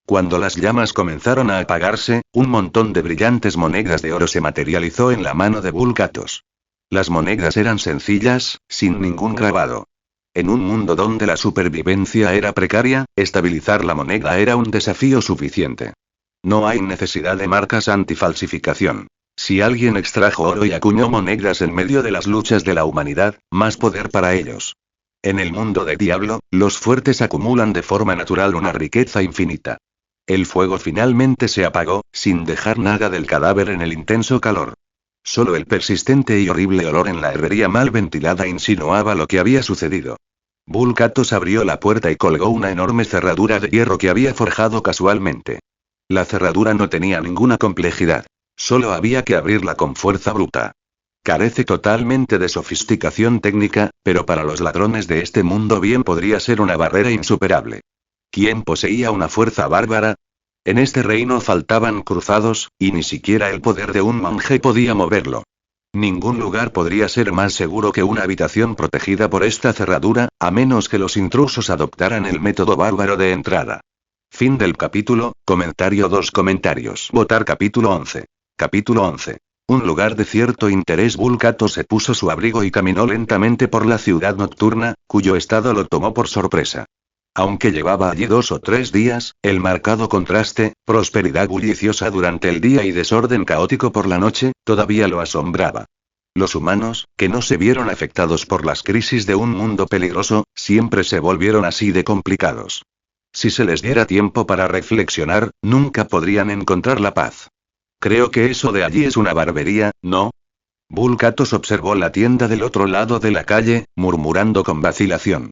Cuando las llamas comenzaron a apagarse, un montón de brillantes monedas de oro se materializó en la mano de Vulcatos. Las monedas eran sencillas, sin ningún grabado. En un mundo donde la supervivencia era precaria, estabilizar la moneda era un desafío suficiente. No hay necesidad de marcas antifalsificación. Si alguien extrajo oro y acuñó monedas en medio de las luchas de la humanidad, más poder para ellos. En el mundo de Diablo, los fuertes acumulan de forma natural una riqueza infinita. El fuego finalmente se apagó, sin dejar nada del cadáver en el intenso calor. Solo el persistente y horrible olor en la herrería mal ventilada insinuaba lo que había sucedido. Vulcatos abrió la puerta y colgó una enorme cerradura de hierro que había forjado casualmente. La cerradura no tenía ninguna complejidad. Solo había que abrirla con fuerza bruta. Carece totalmente de sofisticación técnica, pero para los ladrones de este mundo bien podría ser una barrera insuperable. ¿Quién poseía una fuerza bárbara? En este reino faltaban cruzados, y ni siquiera el poder de un monje podía moverlo. Ningún lugar podría ser más seguro que una habitación protegida por esta cerradura, a menos que los intrusos adoptaran el método bárbaro de entrada. Fin del capítulo, comentario 2 comentarios. Votar capítulo 11. Capítulo 11. Un lugar de cierto interés. Vulcatos se puso su abrigo y caminó lentamente por la ciudad nocturna, cuyo estado lo tomó por sorpresa. Aunque llevaba allí 2 o 3 días, el marcado contraste, prosperidad bulliciosa durante el día y desorden caótico por la noche, todavía lo asombraba. Los humanos, que no se vieron afectados por las crisis de un mundo peligroso, siempre se volvieron así de complicados. Si se les diera tiempo para reflexionar, nunca podrían encontrar la paz. Creo que eso de allí es una barbería, ¿no? Vulcatos observó la tienda del otro lado de la calle, murmurando con vacilación.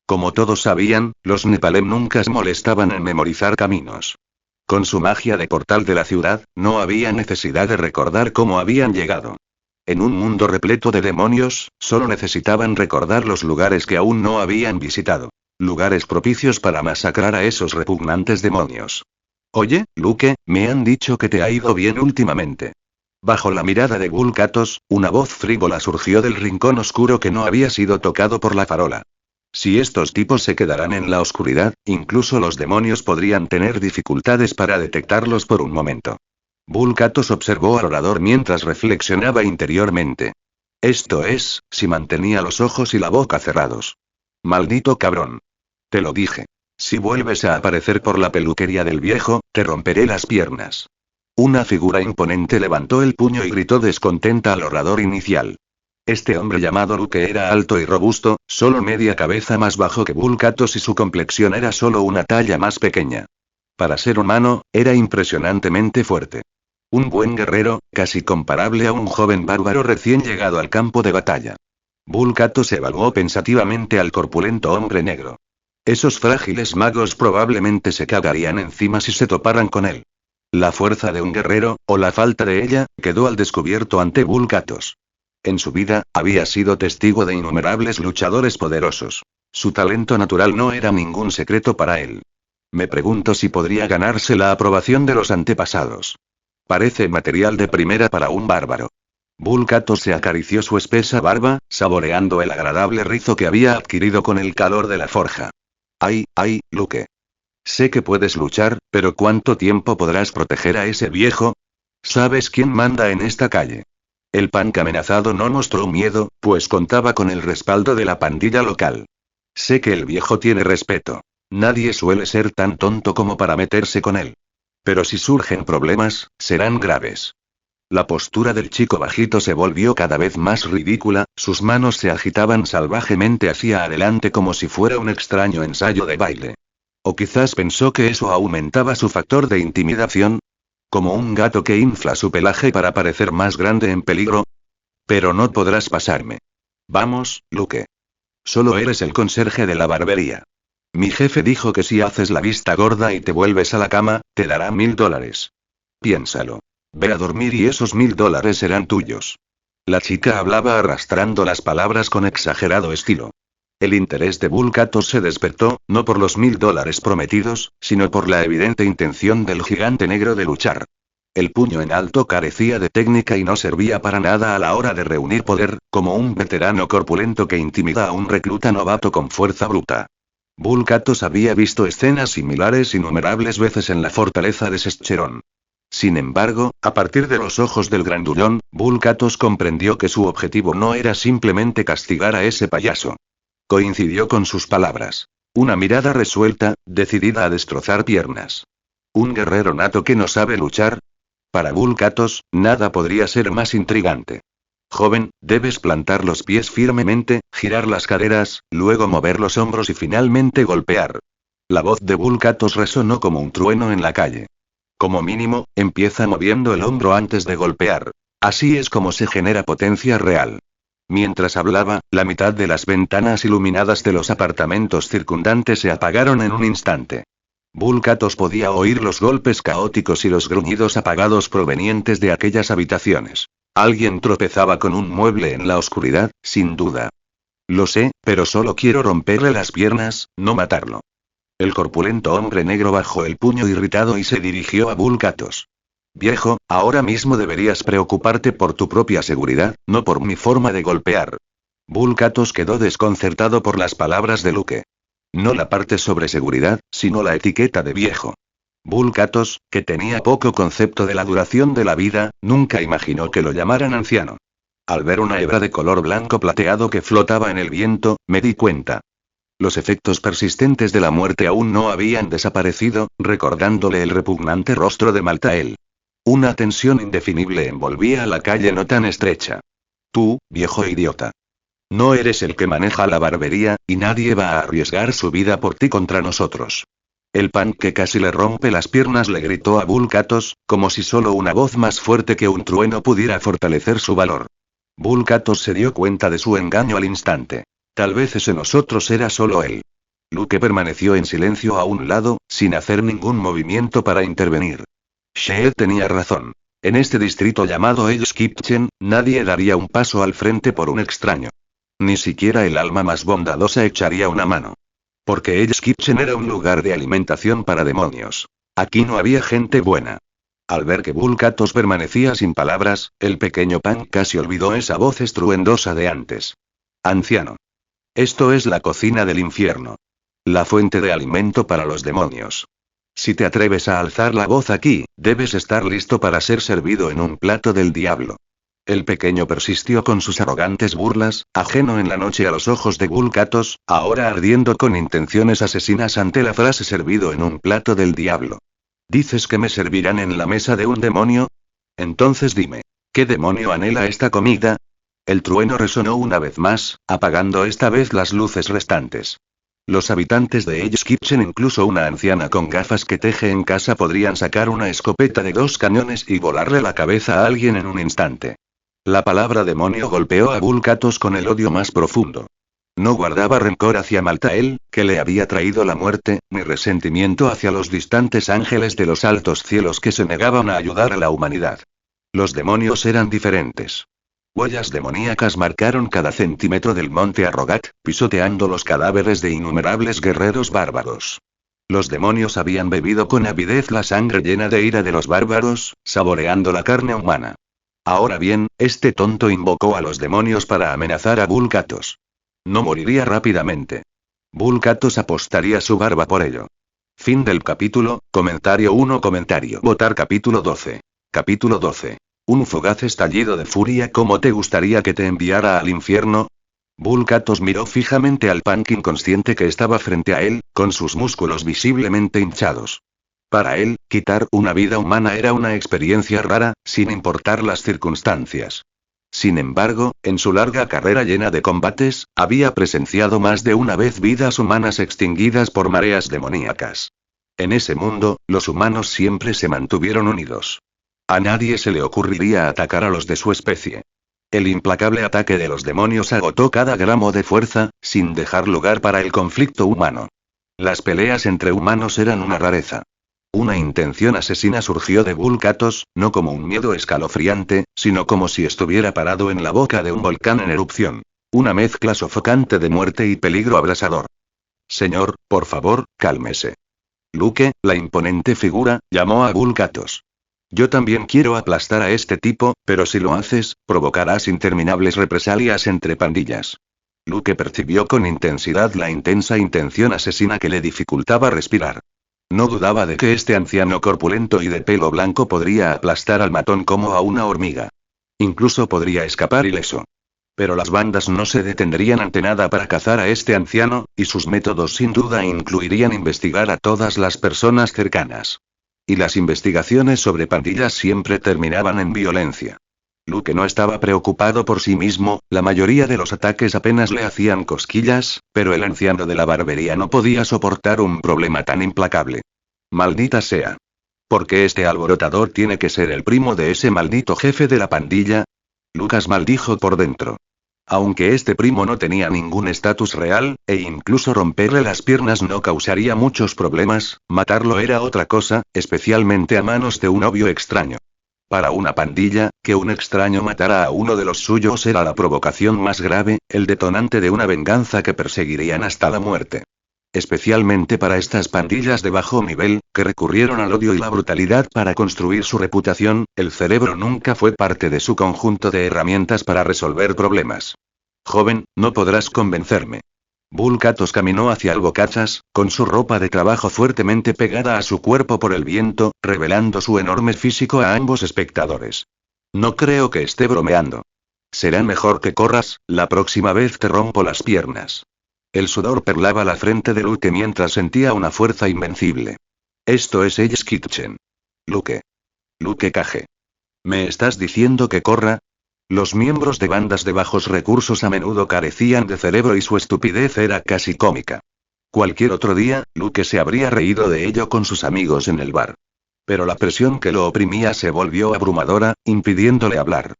Como todos sabían, los Nepalem nunca se molestaban en memorizar caminos. Con su magia de portal de la ciudad, no había necesidad de recordar cómo habían llegado. En un mundo repleto de demonios, solo necesitaban recordar los lugares que aún no habían visitado. Lugares propicios para masacrar a esos repugnantes demonios. Oye, Luke, me han dicho que te ha ido bien últimamente. Bajo la mirada de Vulcatos, una voz frívola surgió del rincón oscuro que no había sido tocado por la farola. Si estos tipos se quedarán en la oscuridad, incluso los demonios podrían tener dificultades para detectarlos por un momento. Vulcatos observó al orador mientras reflexionaba interiormente. Esto es, si mantenía los ojos y la boca cerrados. Maldito cabrón. Te lo dije. Si vuelves a aparecer por la peluquería del viejo, te romperé las piernas. Una figura imponente levantó el puño y gritó descontenta al orador inicial. Este hombre llamado Luke era alto y robusto, solo media cabeza más bajo que Vulcatos y su complexión era solo una talla más pequeña. Para ser humano, era impresionantemente fuerte. Un buen guerrero, casi comparable a un joven bárbaro recién llegado al campo de batalla. Vulcatos evaluó pensativamente al corpulento hombre negro. Esos frágiles magos probablemente se cagarían encima si se toparan con él. La fuerza de un guerrero, o la falta de ella, quedó al descubierto ante Vulcatos. En su vida, había sido testigo de innumerables luchadores poderosos. Su talento natural no era ningún secreto para él. Me pregunto si podría ganarse la aprobación de los antepasados. Parece material de primera para un bárbaro. Vulcatos se acarició su espesa barba, saboreando el agradable rizo que había adquirido con el calor de la forja. Ay, Luke. Sé que puedes luchar, pero ¿cuánto tiempo podrás proteger a ese viejo? ¿Sabes quién manda en esta calle? El punk amenazado no mostró miedo, pues contaba con el respaldo de la pandilla local. Sé que el viejo tiene respeto. Nadie suele ser tan tonto como para meterse con él. Pero si surgen problemas, serán graves. La postura del chico bajito se volvió cada vez más ridícula, sus manos se agitaban salvajemente hacia adelante como si fuera un extraño ensayo de baile. O quizás pensó que eso aumentaba su factor de intimidación. Como un gato que infla su pelaje para parecer más grande en peligro. Pero no podrás pasarme. Vamos, Luke. Solo eres el conserje de la barbería. Mi jefe dijo que si haces la vista gorda y te vuelves a la cama, te dará $1000. Piénsalo. Ve a dormir y esos $1000 serán tuyos. La chica hablaba arrastrando las palabras con exagerado estilo. El interés de Vulcatos se despertó, no por los $1000 prometidos, sino por la evidente intención del gigante negro de luchar. El puño en alto carecía de técnica y no servía para nada a la hora de reunir poder, como un veterano corpulento que intimida a un recluta novato con fuerza bruta. Vulcatos había visto escenas similares innumerables veces en la fortaleza de Sescheron. Sin embargo, a partir de los ojos del grandullón, Vulcatos comprendió que su objetivo no era simplemente castigar a ese payaso. Coincidió con sus palabras. Una mirada resuelta, decidida a destrozar piernas. ¿Un guerrero nato que no sabe luchar? Para Vulcatos, nada podría ser más intrigante. Joven, debes plantar los pies firmemente, girar las caderas, luego mover los hombros y finalmente golpear. La voz de Vulcatos resonó como un trueno en la calle. Como mínimo, empieza moviendo el hombro antes de golpear. Así es como se genera potencia real. Mientras hablaba, la mitad de las ventanas iluminadas de los apartamentos circundantes se apagaron en un instante. Vulcatos podía oír los golpes caóticos y los gruñidos apagados provenientes de aquellas habitaciones. Alguien tropezaba con un mueble en la oscuridad, sin duda. Lo sé, pero solo quiero romperle las piernas, no matarlo. El corpulento hombre negro bajó el puño irritado y se dirigió a Vulcatos. Viejo, ahora mismo deberías preocuparte por tu propia seguridad, no por mi forma de golpear. Vulcatos quedó desconcertado por las palabras de Luke. No la parte sobre seguridad, sino la etiqueta de viejo. Vulcatos, que tenía poco concepto de la duración de la vida, nunca imaginó que lo llamaran anciano. Al ver una hebra de color blanco plateado que flotaba en el viento, me di cuenta. Los efectos persistentes de la muerte aún no habían desaparecido, recordándole el repugnante rostro de Maltael. Una tensión indefinible envolvía a la calle no tan estrecha. Tú, viejo idiota. No eres el que maneja la barbería, y nadie va a arriesgar su vida por ti contra nosotros. El pan que casi le rompe las piernas le gritó a Vulcatos, como si solo una voz más fuerte que un trueno pudiera fortalecer su valor. Vulcatos se dio cuenta de su engaño al instante. Tal vez ese nosotros era solo él. Luke permaneció en silencio a un lado, sin hacer ningún movimiento para intervenir. Shea tenía razón. En este distrito llamado Hell's Kitchen, nadie daría un paso al frente por un extraño. Ni siquiera el alma más bondadosa echaría una mano. Porque Hell's Kitchen era un lugar de alimentación para demonios. Aquí no había gente buena. Al ver que Bulkatos permanecía sin palabras, el pequeño Pan casi olvidó esa voz estruendosa de antes. Anciano. Esto es la cocina del infierno. La fuente de alimento para los demonios. Si te atreves a alzar la voz aquí, debes estar listo para ser servido en un plato del diablo. El pequeño persistió con sus arrogantes burlas, ajeno en la noche a los ojos de Bulkatos, ahora ardiendo con intenciones asesinas ante la frase servido en un plato del diablo. ¿Dices que me servirán en la mesa de un demonio? Entonces dime, ¿qué demonio anhela esta comida? El trueno resonó una vez más, apagando esta vez las luces restantes. Los habitantes de Hell's Kitchen, incluso una anciana con gafas que teje en casa, podrían sacar una escopeta de 2 cañones y volarle la cabeza a alguien en un instante. La palabra demonio golpeó a Bulkatos con el odio más profundo. No guardaba rencor hacia Maltael, que le había traído la muerte, ni resentimiento hacia los distantes ángeles de los altos cielos que se negaban a ayudar a la humanidad. Los demonios eran diferentes. Huellas demoníacas marcaron cada centímetro del monte Arrogat, pisoteando los cadáveres de innumerables guerreros bárbaros. Los demonios habían bebido con avidez la sangre llena de ira de los bárbaros, saboreando la carne humana. Ahora bien, este tonto invocó a los demonios para amenazar a Bulkatos. No moriría rápidamente. Bulkatos apostaría su barba por ello. Fin del capítulo, comentario 1 comentario. Votar capítulo 12. Capítulo 12. Un fugaz estallido de furia. ¿Cómo te gustaría que te enviara al infierno? Bulkatos miró fijamente al Punk inconsciente que estaba frente a él, con sus músculos visiblemente hinchados. Para él, quitar una vida humana era una experiencia rara, sin importar las circunstancias. Sin embargo, en su larga carrera llena de combates, había presenciado más de una vez vidas humanas extinguidas por mareas demoníacas. En ese mundo, los humanos siempre se mantuvieron unidos. A nadie se le ocurriría atacar a los de su especie. El implacable ataque de los demonios agotó cada gramo de fuerza, sin dejar lugar para el conflicto humano. Las peleas entre humanos eran una rareza. Una intención asesina surgió de Bulkatos, no como un miedo escalofriante, sino como si estuviera parado en la boca de un volcán en erupción. Una mezcla sofocante de muerte y peligro abrasador. Señor, por favor, cálmese. Luke, la imponente figura, llamó a Bulkatos. Yo también quiero aplastar a este tipo, pero si lo haces, provocarás interminables represalias entre pandillas. Luke percibió con intensidad la intensa intención asesina que le dificultaba respirar. No dudaba de que este anciano corpulento y de pelo blanco podría aplastar al matón como a una hormiga. Incluso podría escapar ileso. Pero las bandas no se detendrían ante nada para cazar a este anciano, y sus métodos sin duda incluirían investigar a todas las personas cercanas. Y las investigaciones sobre pandillas siempre terminaban en violencia. Luke no estaba preocupado por sí mismo, la mayoría de los ataques apenas le hacían cosquillas, pero el anciano de la barbería no podía soportar un problema tan implacable. Maldita sea. ¿Por qué este alborotador tiene que ser el primo de ese maldito jefe de la pandilla? Lucas maldijo por dentro. Aunque este primo no tenía ningún estatus real, e incluso romperle las piernas no causaría muchos problemas, matarlo era otra cosa, especialmente a manos de un obvio extraño. Para una pandilla, que un extraño matara a uno de los suyos era la provocación más grave, el detonante de una venganza que perseguirían hasta la muerte. Especialmente para estas pandillas de bajo nivel, que recurrieron al odio y la brutalidad para construir su reputación, el cerebro nunca fue parte de su conjunto de herramientas para resolver problemas. Joven, no podrás convencerme. Bulkatos caminó hacia el bocachas, con su ropa de trabajo fuertemente pegada a su cuerpo por el viento, revelando su enorme físico a ambos espectadores. No creo que esté bromeando. Será mejor que corras, la próxima vez te rompo las piernas. El sudor perlaba la frente de Luke mientras sentía una fuerza invencible. Esto es Hell's Kitchen. Luke. Luke Cage. ¿Me estás diciendo que corra? Los miembros de bandas de bajos recursos a menudo carecían de cerebro y su estupidez era casi cómica. Cualquier otro día, Luke se habría reído de ello con sus amigos en el bar. Pero la presión que lo oprimía se volvió abrumadora, impidiéndole hablar.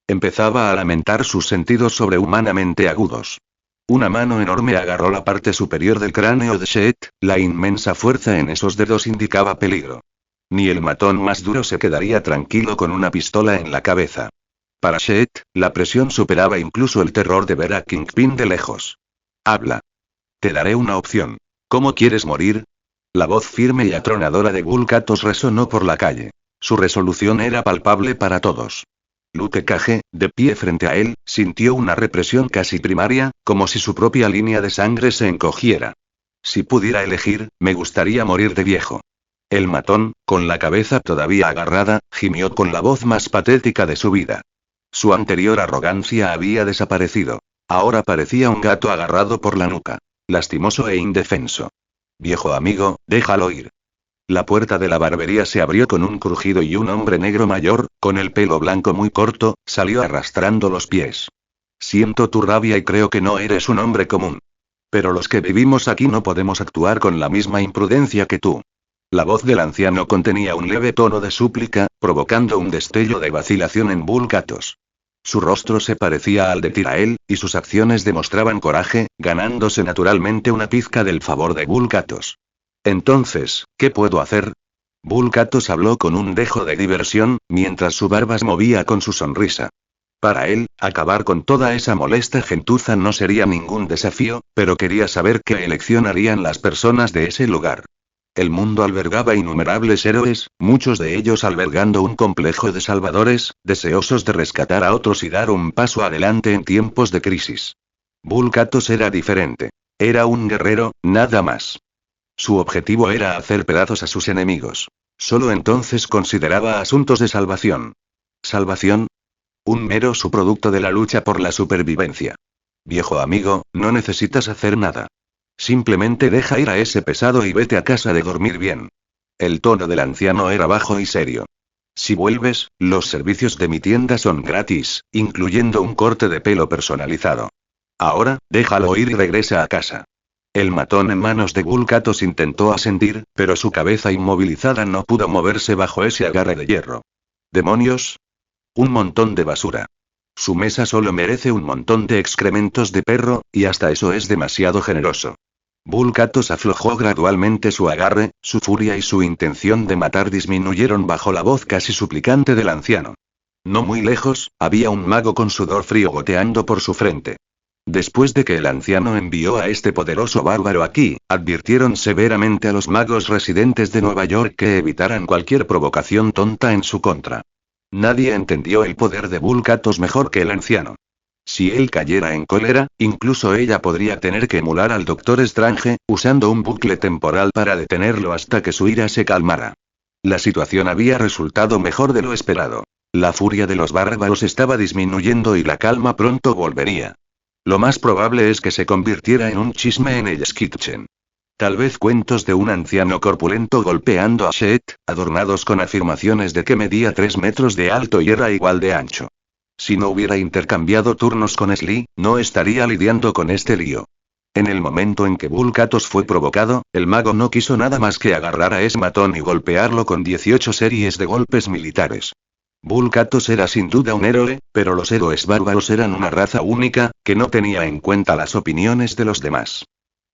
Empezaba a lamentar sus sentidos sobrehumanamente agudos. Una mano enorme agarró la parte superior del cráneo de Shet, la inmensa fuerza en esos dedos indicaba peligro. Ni el matón más duro se quedaría tranquilo con una pistola en la cabeza. Para Shet, la presión superaba incluso el terror de ver a Kingpin de lejos. Habla. Te daré una opción. ¿Cómo quieres morir? La voz firme y atronadora de Bull Katos resonó por la calle. Su resolución era palpable para todos. Luke Cage, de pie frente a él, sintió una represión casi primaria, como si su propia línea de sangre se encogiera. Si pudiera elegir, me gustaría morir de viejo. El matón, con la cabeza todavía agarrada, gimió con la voz más patética de su vida. Su anterior arrogancia había desaparecido. Ahora parecía un gato agarrado por la nuca. Lastimoso e indefenso. Viejo amigo, déjalo ir. La puerta de la barbería se abrió con un crujido y un hombre negro mayor, con el pelo blanco muy corto, salió arrastrando los pies. Siento tu rabia y creo que no eres un hombre común. Pero los que vivimos aquí no podemos actuar con la misma imprudencia que tú. La voz del anciano contenía un leve tono de súplica, provocando un destello de vacilación en Bull Katos. Su rostro se parecía al de Tirael, y sus acciones demostraban coraje, ganándose naturalmente una pizca del favor de Bull Katos. Entonces, ¿qué puedo hacer? Bull Katos habló con un dejo de diversión, mientras su barba se movía con su sonrisa. Para él, acabar con toda esa molesta gentuza no sería ningún desafío, pero quería saber qué elección harían las personas de ese lugar. El mundo albergaba innumerables héroes, muchos de ellos albergando un complejo de salvadores, deseosos de rescatar a otros y dar un paso adelante en tiempos de crisis. Bull Katos era diferente. Era un guerrero, nada más. Su objetivo era hacer pedazos a sus enemigos. Solo entonces consideraba asuntos de salvación. ¿Salvación? Un mero subproducto de la lucha por la supervivencia. Viejo amigo, no necesitas hacer nada. Simplemente deja ir a ese pesado y vete a casa de dormir bien. El tono del anciano era bajo y serio. Si vuelves, los servicios de mi tienda son gratis, incluyendo un corte de pelo personalizado. Ahora, déjalo ir y regresa a casa. El matón en manos de Bull Katos intentó asentir, pero su cabeza inmovilizada no pudo moverse bajo ese agarre de hierro. ¿Demonios? Un montón de basura. Su mesa solo merece un montón de excrementos de perro, y hasta eso es demasiado generoso. Bull Katos aflojó gradualmente su agarre, su furia y su intención de matar disminuyeron bajo la voz casi suplicante del anciano. No muy lejos, había un mago con sudor frío goteando por su frente. Después de que el anciano envió a este poderoso bárbaro aquí, advirtieron severamente a los magos residentes de Nueva York que evitaran cualquier provocación tonta en su contra. Nadie entendió el poder de Bull Katos mejor que el anciano. Si él cayera en cólera, incluso ella podría tener que emular al Doctor Strange, usando un bucle temporal para detenerlo hasta que su ira se calmara. La situación había resultado mejor de lo esperado. La furia de los bárbaros estaba disminuyendo y la calma pronto volvería. Lo más probable es que se convirtiera en un chisme en el Kitchen. Tal vez cuentos de un anciano corpulento golpeando a Shet, adornados con afirmaciones de que medía 3 metros de alto y era igual de ancho. Si no hubiera intercambiado turnos con Slee, no estaría lidiando con este lío. En el momento en que Bull Katos fue provocado, el mago no quiso nada más que agarrar a ese matón y golpearlo con 18 series de golpes militares. Bull Katos era sin duda un héroe, pero los héroes bárbaros eran una raza única, que no tenía en cuenta las opiniones de los demás.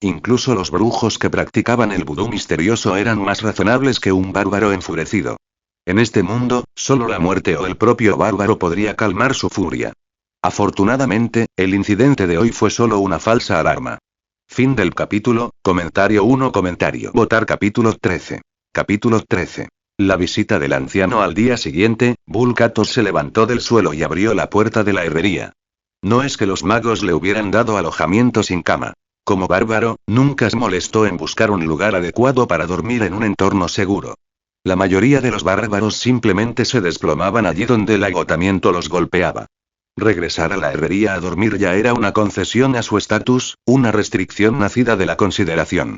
Incluso los brujos que practicaban el vudú misterioso eran más razonables que un bárbaro enfurecido. En este mundo, solo la muerte o el propio bárbaro podría calmar su furia. Afortunadamente, el incidente de hoy fue solo una falsa alarma. Fin del capítulo, comentario 1 comentario. Votar capítulo 13. Capítulo 13. La visita del anciano al día siguiente, Bull Katos se levantó del suelo y abrió la puerta de la herrería. No es que los magos le hubieran dado alojamiento sin cama. Como bárbaro, nunca se molestó en buscar un lugar adecuado para dormir en un entorno seguro. La mayoría de los bárbaros simplemente se desplomaban allí donde el agotamiento los golpeaba. Regresar a la herrería a dormir ya era una concesión a su estatus, una restricción nacida de la consideración.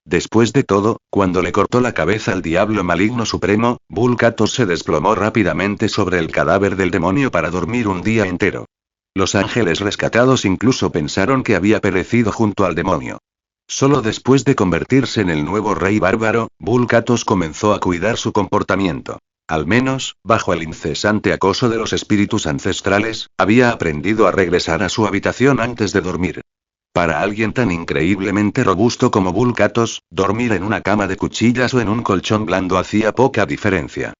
Después de todo, cuando le cortó la cabeza al diablo maligno supremo, Bull Katos se desplomó rápidamente sobre el cadáver del demonio para dormir un día entero. Los ángeles rescatados incluso pensaron que había perecido junto al demonio. Solo después de convertirse en el nuevo rey bárbaro, Bull Katos comenzó a cuidar su comportamiento. Al menos, bajo el incesante acoso de los espíritus ancestrales, había aprendido a regresar a su habitación antes de dormir. Para alguien tan increíblemente robusto como Vulcatos, dormir en una cama de cuchillas o en un colchón blando hacía poca diferencia.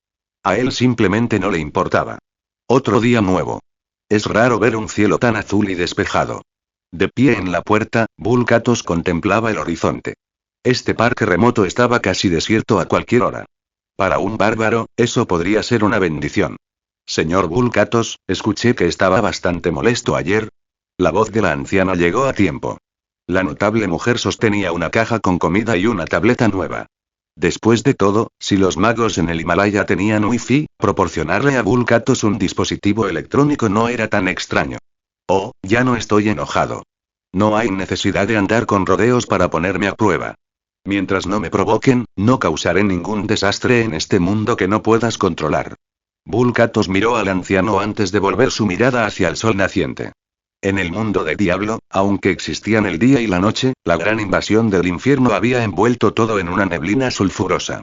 A él simplemente no le importaba. Otro día nuevo. Es raro ver un cielo tan azul y despejado. De pie en la puerta, Vulcatos contemplaba el horizonte. Este parque remoto estaba casi desierto a cualquier hora. Para un bárbaro, eso podría ser una bendición. Señor Vulcatos, escuché que estaba bastante molesto ayer. La voz de la anciana llegó a tiempo. La notable mujer sostenía una caja con comida y una tableta nueva. Después de todo, si los magos en el Himalaya tenían wifi, proporcionarle a Vulcatos un dispositivo electrónico no era tan extraño. Oh, ya no estoy enojado. No hay necesidad de andar con rodeos para ponerme a prueba. Mientras no me provoquen, no causaré ningún desastre en este mundo que no puedas controlar. Vulcatos miró al anciano antes de volver su mirada hacia el sol naciente. En el mundo de Diablo, aunque existían el día y la noche, la gran invasión del infierno había envuelto todo en una neblina sulfurosa.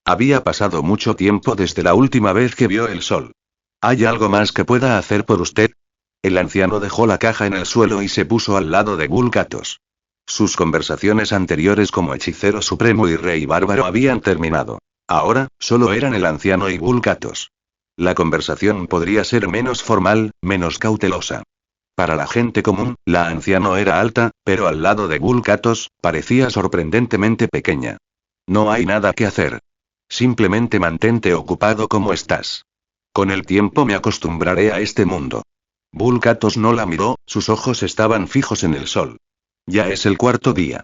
Había pasado mucho tiempo desde la última vez que vio el sol. ¿Hay algo más que pueda hacer por usted? El anciano dejó la caja en el suelo y se puso al lado de Vulcatos. Sus conversaciones anteriores como hechicero supremo y rey bárbaro habían terminado. Ahora, solo eran el anciano y Vulcatos. La conversación podría ser menos formal, menos cautelosa. Para la gente común, la anciana era alta, pero al lado de Vulcatos, parecía sorprendentemente pequeña. No hay nada que hacer. Simplemente mantente ocupado como estás. Con el tiempo me acostumbraré a este mundo. Vulcatos no la miró, sus ojos estaban fijos en el sol. Ya es el cuarto día.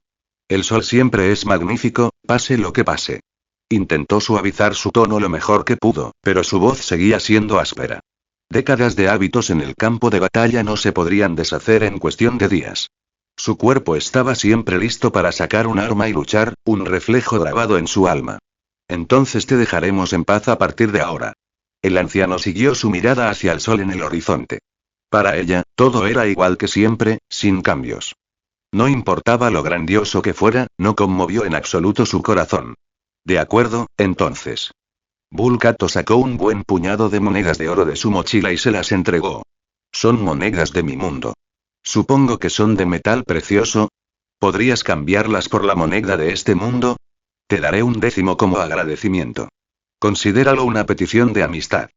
El sol siempre es magnífico, pase lo que pase. Intentó suavizar su tono lo mejor que pudo, pero su voz seguía siendo áspera. Décadas de hábitos en el campo de batalla no se podrían deshacer en cuestión de días. Su cuerpo estaba siempre listo para sacar un arma y luchar, un reflejo grabado en su alma. Entonces te dejaremos en paz a partir de ahora. El anciano siguió su mirada hacia el sol en el horizonte. Para ella, todo era igual que siempre, sin cambios. No importaba lo grandioso que fuera, no conmovió en absoluto su corazón. De acuerdo, entonces. Vulcato sacó un buen puñado de monedas de oro de su mochila y se las entregó. Son monedas de mi mundo. Supongo que son de metal precioso. ¿Podrías cambiarlas por la moneda de este mundo? Te daré 1/10 como agradecimiento. Considéralo una petición de amistad.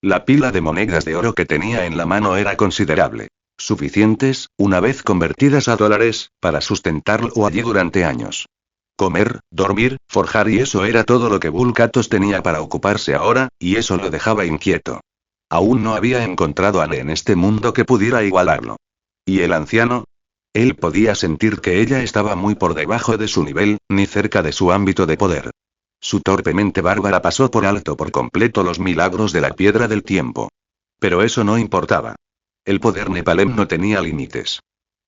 La pila de monedas de oro que tenía en la mano era considerable. Suficientes, una vez convertidas a dólares, para sustentarlo allí durante años. Comer, dormir, forjar y eso era todo lo que Vulcatos tenía para ocuparse ahora, y eso lo dejaba inquieto. Aún no había encontrado a nadie en este mundo que pudiera igualarlo. ¿Y el anciano? Él podía sentir que ella estaba muy por debajo de su nivel, ni cerca de su ámbito de poder. Su torpe mente bárbara pasó por alto por completo los milagros de la piedra del tiempo. Pero eso no importaba. El poder Nepalem no tenía límites.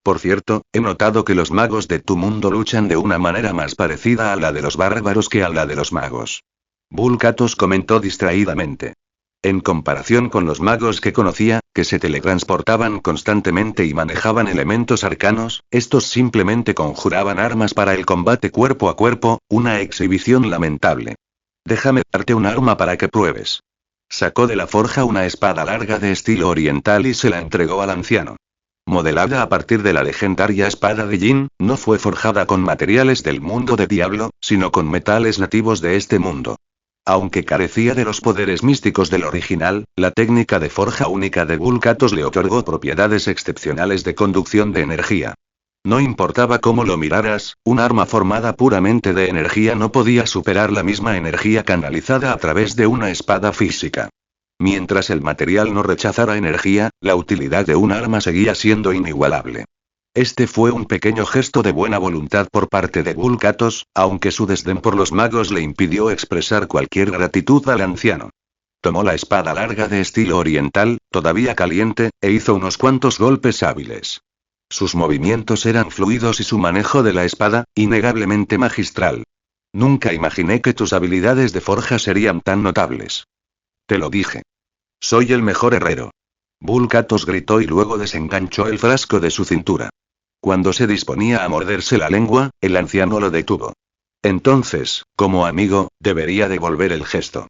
Por cierto, he notado que los magos de tu mundo luchan de una manera más parecida a la de los bárbaros que a la de los magos. Vulcatos comentó distraídamente. En comparación con los magos que conocía, que se teletransportaban constantemente y manejaban elementos arcanos, estos simplemente conjuraban armas para el combate cuerpo a cuerpo, una exhibición lamentable. Déjame darte un arma para que pruebes. Sacó de la forja una espada larga de estilo oriental y se la entregó al anciano. Modelada a partir de la legendaria espada de Jin, no fue forjada con materiales del mundo de Diablo, sino con metales nativos de este mundo. Aunque carecía de los poderes místicos del original, la técnica de forja única de Vulcatos le otorgó propiedades excepcionales de conducción de energía. No importaba cómo lo miraras, un arma formada puramente de energía no podía superar la misma energía canalizada a través de una espada física. Mientras el material no rechazara energía, la utilidad de un arma seguía siendo inigualable. Este fue un pequeño gesto de buena voluntad por parte de Vulcatos, aunque su desdén por los magos le impidió expresar cualquier gratitud al anciano. Tomó la espada larga de estilo oriental, todavía caliente, e hizo unos cuantos golpes hábiles. Sus movimientos eran fluidos y su manejo de la espada, innegablemente magistral. Nunca imaginé que tus habilidades de forja serían tan notables. Te lo dije. Soy el mejor herrero. Vulcatos gritó y luego desenganchó el frasco de su cintura. Cuando se disponía a morderse la lengua, el anciano lo detuvo. Entonces, como amigo, debería devolver el gesto.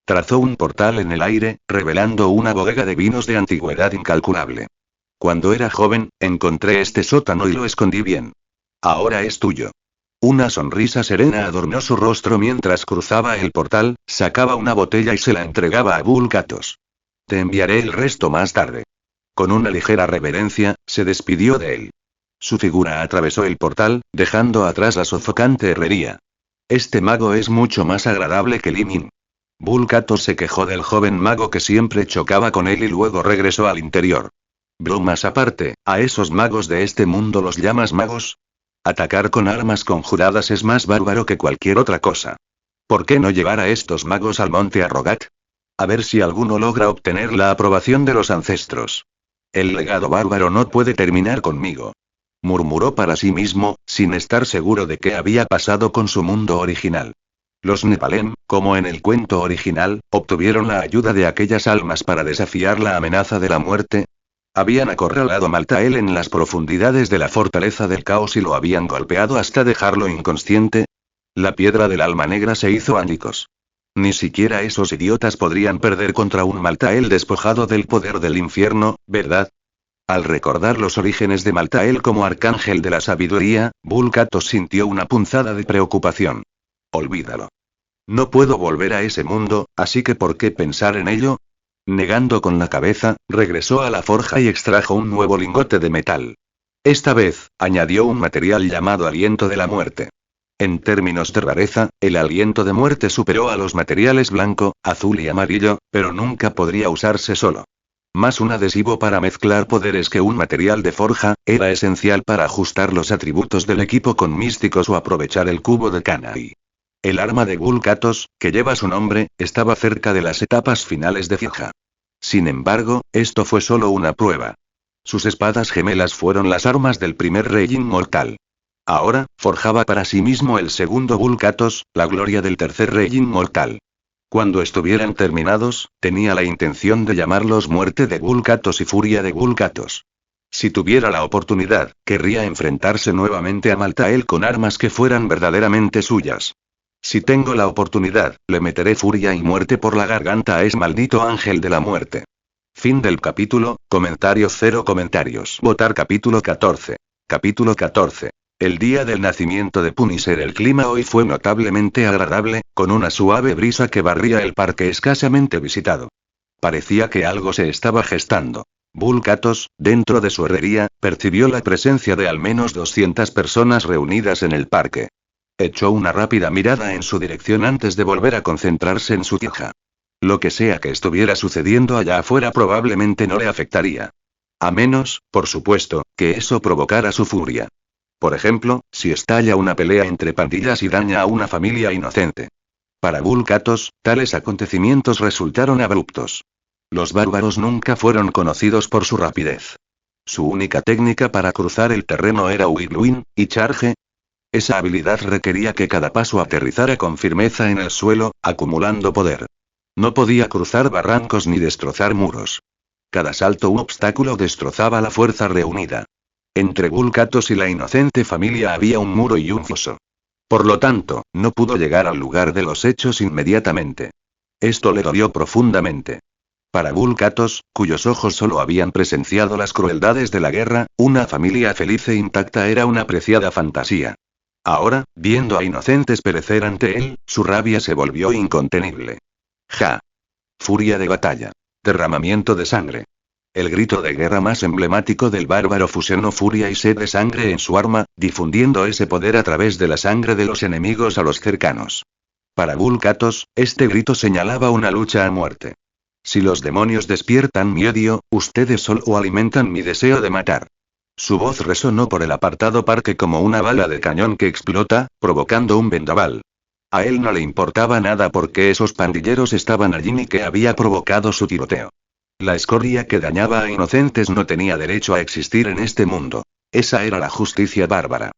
Trazó un portal en el aire, revelando una bodega de vinos de antigüedad incalculable. Cuando era joven, encontré este sótano y lo escondí bien. Ahora es tuyo. Una sonrisa serena adornó su rostro mientras cruzaba el portal, sacaba una botella y se la entregaba a Vulcatos. Te enviaré el resto más tarde. Con una ligera reverencia, se despidió de él. Su figura atravesó el portal, dejando atrás la sofocante herrería. Este mago es mucho más agradable que Li Ming. Vulcatos se quejó del joven mago que siempre chocaba con él y luego regresó al interior. Bromas aparte, ¿a esos magos de este mundo los llamas magos? Atacar con armas conjuradas es más bárbaro que cualquier otra cosa. ¿Por qué no llevar a estos magos al monte Arrogat? A ver si alguno logra obtener la aprobación de los ancestros. El legado bárbaro no puede terminar conmigo. Murmuró para sí mismo, sin estar seguro de qué había pasado con su mundo original. Los Nepalem, como en el cuento original, obtuvieron la ayuda de aquellas almas para desafiar la amenaza de la muerte. Habían acorralado a Maltael en las profundidades de la fortaleza del caos y lo habían golpeado hasta dejarlo inconsciente. La piedra del alma negra se hizo añicos. Ni siquiera esos idiotas podrían perder contra un Maltael despojado del poder del infierno, ¿verdad? Al recordar los orígenes de Maltael como arcángel de la sabiduría, Vulcatos sintió una punzada de preocupación. Olvídalo. No puedo volver a ese mundo, así que ¿por qué pensar en ello? Negando con la cabeza, regresó a la forja y extrajo un nuevo lingote de metal. Esta vez, añadió un material llamado aliento de la muerte. En términos de rareza, el aliento de muerte superó a los materiales blanco, azul y amarillo, pero nunca podría usarse solo. Más un adhesivo para mezclar poderes que un material de forja, era esencial para ajustar los atributos del equipo con místicos o aprovechar el cubo de Kanai. El arma de Vulcatos, que lleva su nombre, estaba cerca de las etapas finales de Fija. Sin embargo, esto fue solo una prueba. Sus espadas gemelas fueron las armas del primer rey inmortal. Ahora, forjaba para sí mismo el segundo Vulcatos, la gloria del tercer rey inmortal. Cuando estuvieran terminados, tenía la intención de llamarlos Muerte de Vulcatos y Furia de Vulcatos. Si tuviera la oportunidad, querría enfrentarse nuevamente a Maltael con armas que fueran verdaderamente suyas. Si tengo la oportunidad, le meteré furia y muerte por la garganta a ese maldito ángel de la muerte. Fin del capítulo, comentarios 0 comentarios. Votar capítulo 14. Capítulo 14. El día del nacimiento de Punisher. El clima hoy fue notablemente agradable, con una suave brisa que barría el parque escasamente visitado. Parecía que algo se estaba gestando. Vulcatos, dentro de su herrería, percibió la presencia de al menos 200 personas reunidas en el parque. Echó una rápida mirada en su dirección antes de volver a concentrarse en su queja. Lo que sea que estuviera sucediendo allá afuera probablemente no le afectaría. A menos, por supuesto, que eso provocara su furia. Por ejemplo, si estalla una pelea entre pandillas y daña a una familia inocente. Para Vulcatos, tales acontecimientos resultaron abruptos. Los bárbaros nunca fueron conocidos por su rapidez. Su única técnica para cruzar el terreno era Whirlwind y Charge. Esa habilidad requería que cada paso aterrizara con firmeza en el suelo, acumulando poder. No podía cruzar barrancos ni destrozar muros. Cada salto u obstáculo destrozaba la fuerza reunida. Entre Vulcatos y la inocente familia había un muro y un foso. Por lo tanto, no pudo llegar al lugar de los hechos inmediatamente. Esto le dolió profundamente. Para Vulcatos, cuyos ojos solo habían presenciado las crueldades de la guerra, una familia feliz e intacta era una preciada fantasía. Ahora, viendo a inocentes perecer ante él, su rabia se volvió incontenible. ¡Ja! Furia de batalla. Derramamiento de sangre. El grito de guerra más emblemático del bárbaro fusionó furia y sed de sangre en su arma, difundiendo ese poder a través de la sangre de los enemigos a los cercanos. Para Vulcatos, este grito señalaba una lucha a muerte. Si los demonios despiertan mi odio, ustedes solo alimentan mi deseo de matar. Su voz resonó por el apartado parque como una bala de cañón que explota, provocando un vendaval. A él no le importaba nada porque esos pandilleros estaban allí ni que había provocado su tiroteo. La escoria que dañaba a inocentes no tenía derecho a existir en este mundo. Esa era la justicia bárbara.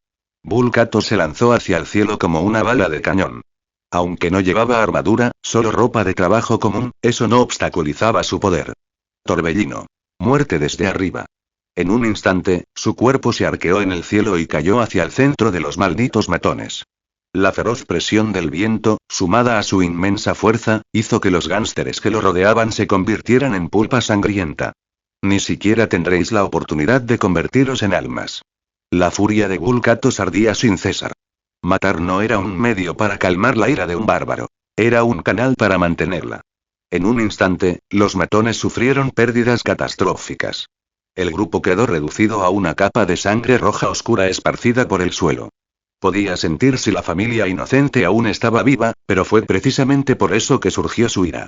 Vulcatos se lanzó hacia el cielo como una bala de cañón. Aunque no llevaba armadura, solo ropa de trabajo común, eso no obstaculizaba su poder. Torbellino. Muerte desde arriba. En un instante, su cuerpo se arqueó en el cielo y cayó hacia el centro de los malditos matones. La feroz presión del viento, sumada a su inmensa fuerza, hizo que los gánsteres que lo rodeaban se convirtieran en pulpa sangrienta. Ni siquiera tendréis la oportunidad de convertiros en almas. La furia de Vulcatos ardía sin cesar. Matar no era un medio para calmar la ira de un bárbaro. Era un canal para mantenerla. En un instante, los matones sufrieron pérdidas catastróficas. El grupo quedó reducido a una capa de sangre roja oscura esparcida por el suelo. Podía sentir si la familia inocente aún estaba viva, pero fue precisamente por eso que surgió su ira.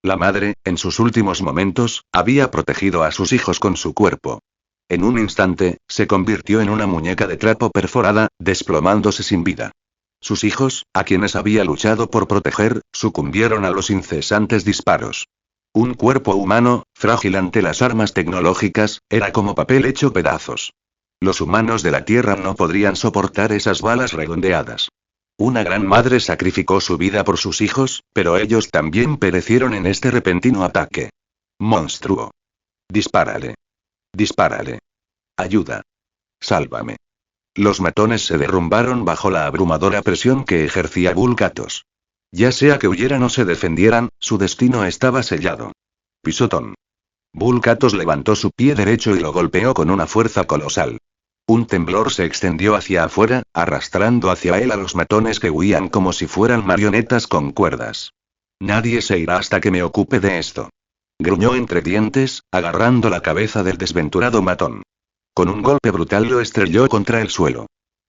La madre, en sus últimos momentos, había protegido a sus hijos con su cuerpo. En un instante, se convirtió en una muñeca de trapo perforada, desplomándose sin vida. Sus hijos, a quienes había luchado por proteger, sucumbieron a los incesantes disparos. Un cuerpo humano, frágil ante las armas tecnológicas, era como papel hecho pedazos. Los humanos de la Tierra no podrían soportar esas balas redondeadas. Una gran madre sacrificó su vida por sus hijos, pero ellos también perecieron en este repentino ataque. Monstruo. Dispárale. Dispárale. Ayuda. Sálvame. Los matones se derrumbaron bajo la abrumadora presión que ejercía Vulcatos. Ya sea que huyeran o se defendieran, su destino estaba sellado. Pisotón. Vulcatos levantó su pie derecho y lo golpeó con una fuerza colosal. Un temblor se extendió hacia afuera, arrastrando hacia él a los matones que huían como si fueran marionetas con cuerdas. Nadie se irá hasta que me ocupe de esto. Gruñó entre dientes, agarrando la cabeza del desventurado matón. Con un golpe brutal lo estrelló contra el suelo.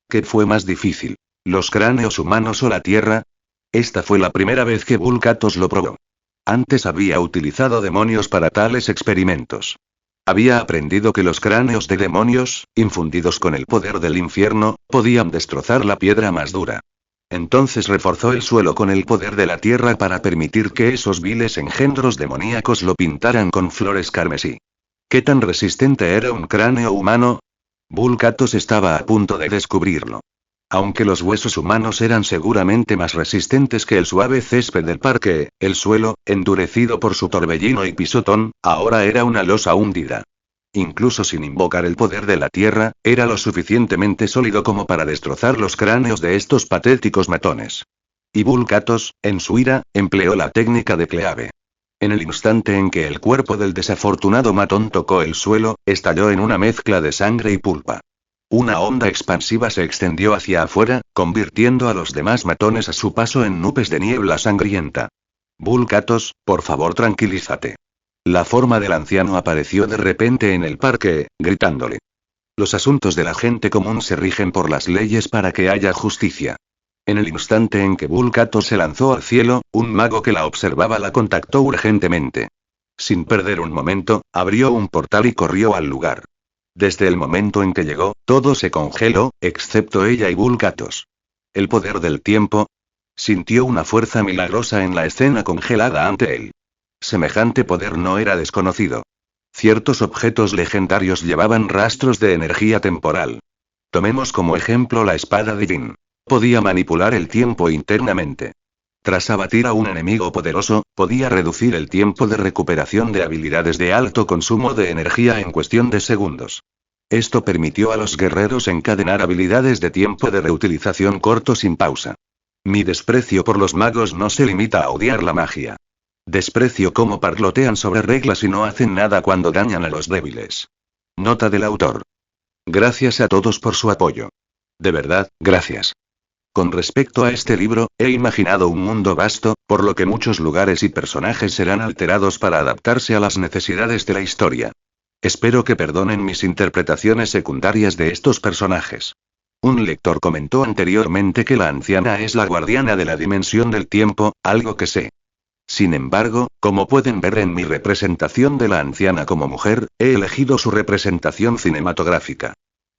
¿Qué fue más difícil? ¿Los cráneos humanos o la tierra? Esta fue la primera vez que Vulcatos lo probó. Antes había utilizado demonios para tales experimentos. Había aprendido que los cráneos de demonios, infundidos con el poder del infierno, podían destrozar la piedra más dura. Entonces reforzó el suelo con el poder de la tierra para permitir que esos viles engendros demoníacos lo pintaran con flores carmesí. ¿Qué tan resistente era un cráneo humano? Vulcatos estaba a punto de descubrirlo. Aunque los huesos humanos eran seguramente más resistentes que el suave césped del parque, el suelo, endurecido por su torbellino y pisotón, ahora era una losa hundida. Incluso sin invocar el poder de la tierra, era lo suficientemente sólido como para destrozar los cráneos de estos patéticos matones. Y Vulcatos, en su ira, empleó la técnica de Cleave. En el instante en que el cuerpo del desafortunado matón tocó el suelo, estalló en una mezcla de sangre y pulpa. Una onda expansiva se extendió hacia afuera, convirtiendo a los demás matones a su paso en nubes de niebla sangrienta. Vulcatos, por favor tranquilízate. La forma del anciano apareció de repente en el parque, gritándole. Los asuntos de la gente común se rigen por las leyes para que haya justicia. En el instante en que Vulcatos se lanzó al cielo, un mago que la observaba la contactó urgentemente. Sin perder un momento, abrió un portal y corrió al lugar. Desde el momento en que llegó, todo se congeló, excepto ella y Vulcatos. El poder del tiempo. Sintió una fuerza milagrosa en la escena congelada ante él. Semejante poder no era desconocido. Ciertos objetos legendarios llevaban rastros de energía temporal. Tomemos como ejemplo la espada de Jin. Podía manipular el tiempo internamente. Tras abatir a un enemigo poderoso, podía reducir el tiempo de recuperación de habilidades de alto consumo de energía en cuestión de segundos. Esto permitió a los guerreros encadenar habilidades de tiempo de reutilización corto sin pausa. Mi desprecio por los magos no se limita a odiar la magia. Desprecio cómo parlotean sobre reglas y no hacen nada cuando dañan a los débiles. Nota del autor. Gracias a todos por su apoyo. De verdad, gracias. Con respecto a este libro, he imaginado un mundo vasto, por lo que muchos lugares y personajes serán alterados para adaptarse a las necesidades de la historia. Espero que perdonen mis interpretaciones secundarias de estos personajes. Un lector comentó anteriormente que la anciana es la guardiana de la dimensión del tiempo, algo que sé. Sin embargo, como pueden ver en mi representación de la anciana como mujer, he elegido su representación cinematográfica.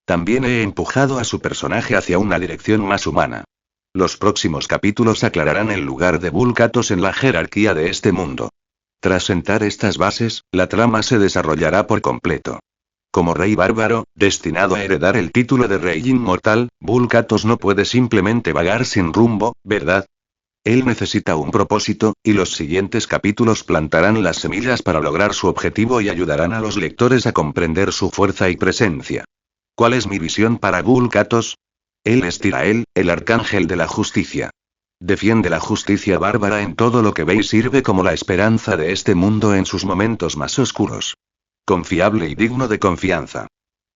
También he empujado a su personaje hacia una dirección más humana. Los próximos capítulos aclararán el lugar de Vulcatos en la jerarquía de este mundo. Tras sentar estas bases, la trama se desarrollará por completo. Como rey bárbaro, destinado a heredar el título de rey inmortal, Vulcatos no puede simplemente vagar sin rumbo, ¿verdad? Él necesita un propósito, y los siguientes capítulos plantarán las semillas para lograr su objetivo y ayudarán a los lectores a comprender su fuerza y presencia. ¿Cuál es mi visión para Vulcatos? Él es Tirael, el arcángel de la justicia. Defiende la justicia bárbara en todo lo que ve y sirve como la esperanza de este mundo en sus momentos más oscuros. Confiable y digno de confianza.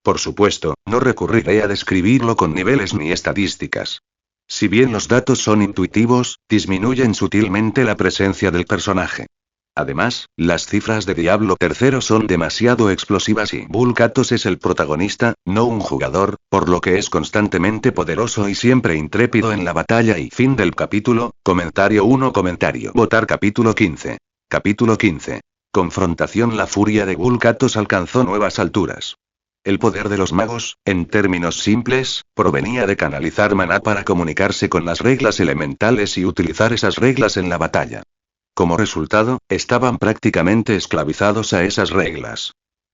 Por supuesto, no recurriré a describirlo con niveles ni estadísticas. Si bien los datos son intuitivos, disminuyen sutilmente la presencia del personaje. Además, las cifras de Diablo III son demasiado explosivas y Vulcatos es el protagonista, no un jugador, por lo que es constantemente poderoso y siempre intrépido en la batalla. Y fin del capítulo. Comentario 1. Comentario. Votar capítulo 15. Capítulo 15. Confrontación. La furia de Vulcatos alcanzó nuevas alturas. El poder de los magos, en términos simples, provenía de canalizar maná para comunicarse con las reglas elementales y utilizar esas reglas en la batalla. Como resultado, estaban prácticamente esclavizados a esas reglas.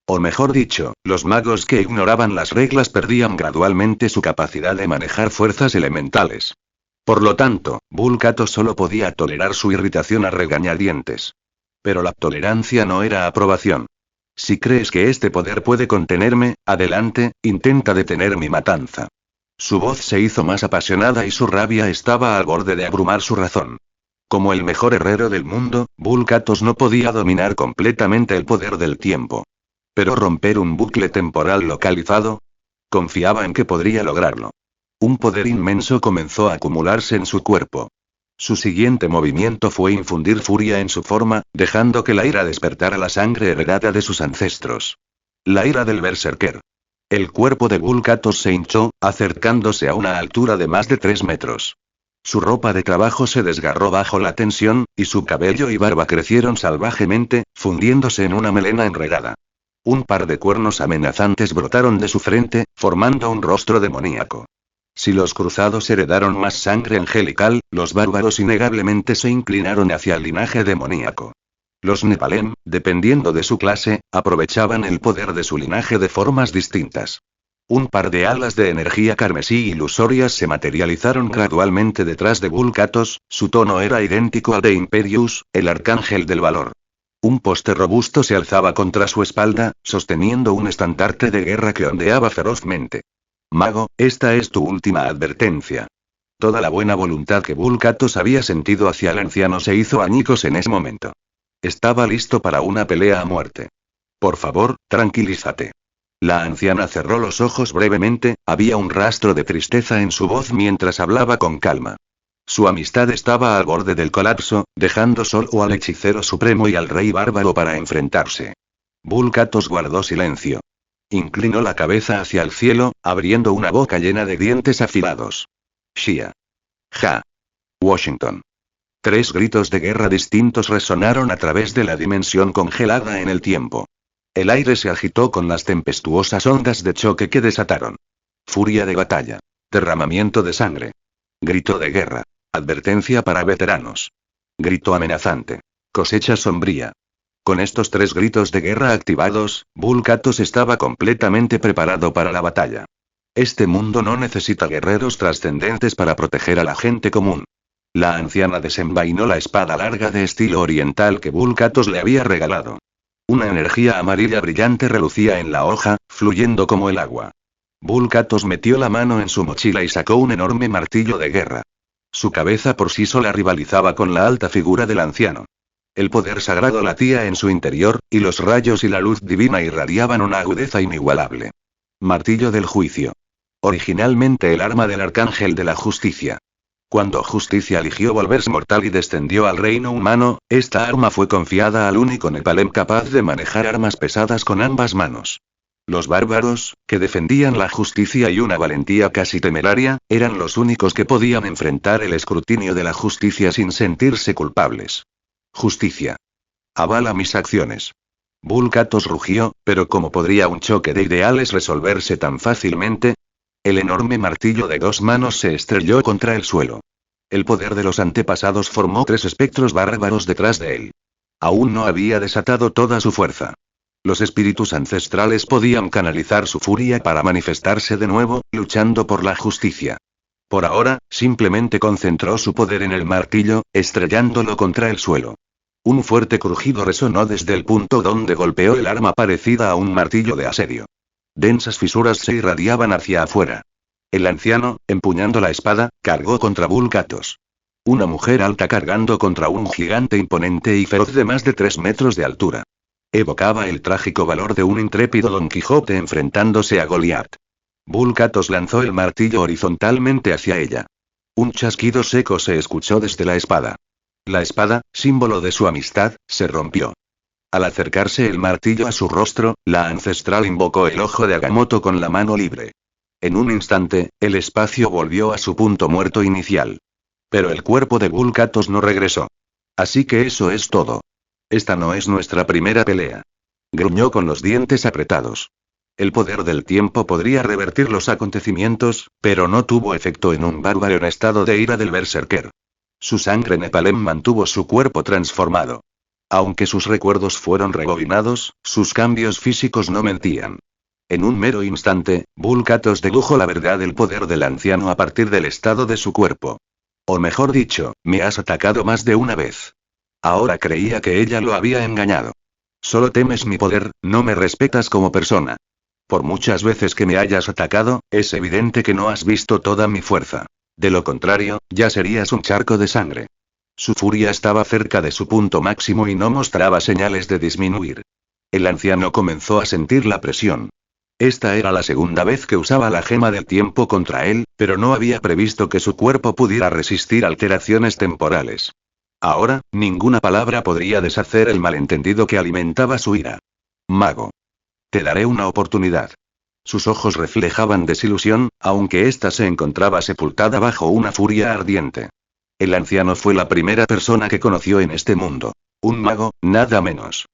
O mejor dicho, los magos que ignoraban las reglas perdían gradualmente su capacidad de manejar fuerzas elementales. Por lo tanto, Vulcatos solo podía tolerar su irritación a regañadientes. Pero la tolerancia no era aprobación. Si crees que este poder puede contenerme, adelante, intenta detener mi matanza. Su voz se hizo más apasionada y su rabia estaba al borde de abrumar su razón. Como el mejor herrero del mundo, Vulcatos no podía dominar completamente el poder del tiempo. Pero romper un bucle temporal localizado, confiaba en que podría lograrlo. Un poder inmenso comenzó a acumularse en su cuerpo. Su siguiente movimiento fue infundir furia en su forma, dejando que la ira despertara la sangre heredada de sus ancestros. La ira del berserker. El cuerpo de Vulcatos se hinchó, acercándose a una altura de más de 3 metros. Su ropa de trabajo se desgarró bajo la tensión, y su cabello y barba crecieron salvajemente, fundiéndose en una melena enredada. Un par de cuernos amenazantes brotaron de su frente, formando un rostro demoníaco. Si los cruzados heredaron más sangre angelical, los bárbaros innegablemente se inclinaron hacia el linaje demoníaco. Los Nepalem, dependiendo de su clase, aprovechaban el poder de su linaje de formas distintas. Un par de alas de energía carmesí ilusorias se materializaron gradualmente detrás de Vulcatos, su tono era idéntico al de Imperius, el arcángel del valor. Un poste robusto se alzaba contra su espalda, sosteniendo un estandarte de guerra que ondeaba ferozmente. Mago, esta es tu última advertencia. Toda la buena voluntad que Vulcatos había sentido hacia el anciano se hizo añicos en ese momento. Estaba listo para una pelea a muerte. Por favor, tranquilízate. La anciana cerró los ojos brevemente, había un rastro de tristeza en su voz mientras hablaba con calma. Su amistad estaba al borde del colapso, dejando solo al hechicero supremo y al rey bárbaro para enfrentarse. Vulcatos guardó silencio. Inclinó la cabeza hacia el cielo, abriendo una boca llena de dientes afilados. Shia. Ja. Washington. 3 gritos de guerra distintos resonaron a través de la dimensión congelada en el tiempo. El aire se agitó con las tempestuosas ondas de choque que desataron. Furia de batalla. Derramamiento de sangre. Grito de guerra. Advertencia para veteranos. Grito amenazante. Cosecha sombría. Con estos 3 gritos de guerra activados, Vulcatos estaba completamente preparado para la batalla. Este mundo no necesita guerreros trascendentes para proteger a la gente común. La anciana desenvainó la espada larga de estilo oriental que Vulcatos le había regalado. Una energía amarilla brillante relucía en la hoja, fluyendo como el agua. Vulcatos metió la mano en su mochila y sacó un enorme martillo de guerra. Su cabeza por sí sola rivalizaba con la alta figura del anciano. El poder sagrado latía en su interior, y los rayos y la luz divina irradiaban una agudeza inigualable. Martillo del juicio. Originalmente el arma del arcángel de la justicia. Cuando Justicia eligió volverse mortal y descendió al reino humano, esta arma fue confiada al único Nepalem capaz de manejar armas pesadas con ambas manos. Los bárbaros, que defendían la justicia y una valentía casi temeraria, eran los únicos que podían enfrentar el escrutinio de la justicia sin sentirse culpables. Justicia. Avala mis acciones. Vulcatos rugió, pero ¿cómo podría un choque de ideales resolverse tan fácilmente? El enorme martillo de 2 manos se estrelló contra el suelo. El poder de los antepasados formó 3 espectros bárbaros detrás de él. Aún no había desatado toda su fuerza. Los espíritus ancestrales podían canalizar su furia para manifestarse de nuevo, luchando por la justicia. Por ahora, simplemente concentró su poder en el martillo, estrellándolo contra el suelo. Un fuerte crujido resonó desde el punto donde golpeó el arma parecida a un martillo de asedio. Densas fisuras se irradiaban hacia afuera. El anciano, empuñando la espada, cargó contra Vulcatos. Una mujer alta cargando contra un gigante imponente y feroz de más de 3 metros de altura. Evocaba el trágico valor de un intrépido Don Quijote enfrentándose a Goliat. Vulcatos lanzó el martillo horizontalmente hacia ella. Un chasquido seco se escuchó desde la espada. La espada, símbolo de su amistad, se rompió. Al acercarse el martillo a su rostro, la ancestral invocó el ojo de Agamotto con la mano libre. En un instante, el espacio volvió a su punto muerto inicial. Pero el cuerpo de Vulcatos no regresó. Así que eso es todo. Esta no es nuestra primera pelea. Gruñó con los dientes apretados. El poder del tiempo podría revertir los acontecimientos, pero no tuvo efecto en un bárbaro en estado de ira del berserker. Su sangre Nepalem mantuvo su cuerpo transformado. Aunque sus recuerdos fueron rebobinados, sus cambios físicos no mentían. En un mero instante, Vulcatos dedujo la verdad del poder del anciano a partir del estado de su cuerpo. O mejor dicho, me has atacado más de una vez. Ahora creía que ella lo había engañado. Solo temes mi poder, no me respetas como persona. Por muchas veces que me hayas atacado, es evidente que no has visto toda mi fuerza. De lo contrario, ya serías un charco de sangre. Su furia estaba cerca de su punto máximo y no mostraba señales de disminuir. El anciano comenzó a sentir la presión. Esta era la segunda vez que usaba la gema del tiempo contra él, pero no había previsto que su cuerpo pudiera resistir alteraciones temporales. Ahora, ninguna palabra podría deshacer el malentendido que alimentaba su ira. Mago. Te daré una oportunidad. Sus ojos reflejaban desilusión, aunque ésta se encontraba sepultada bajo una furia ardiente. El anciano fue la primera persona que conoció en este mundo. Un mago, nada menos.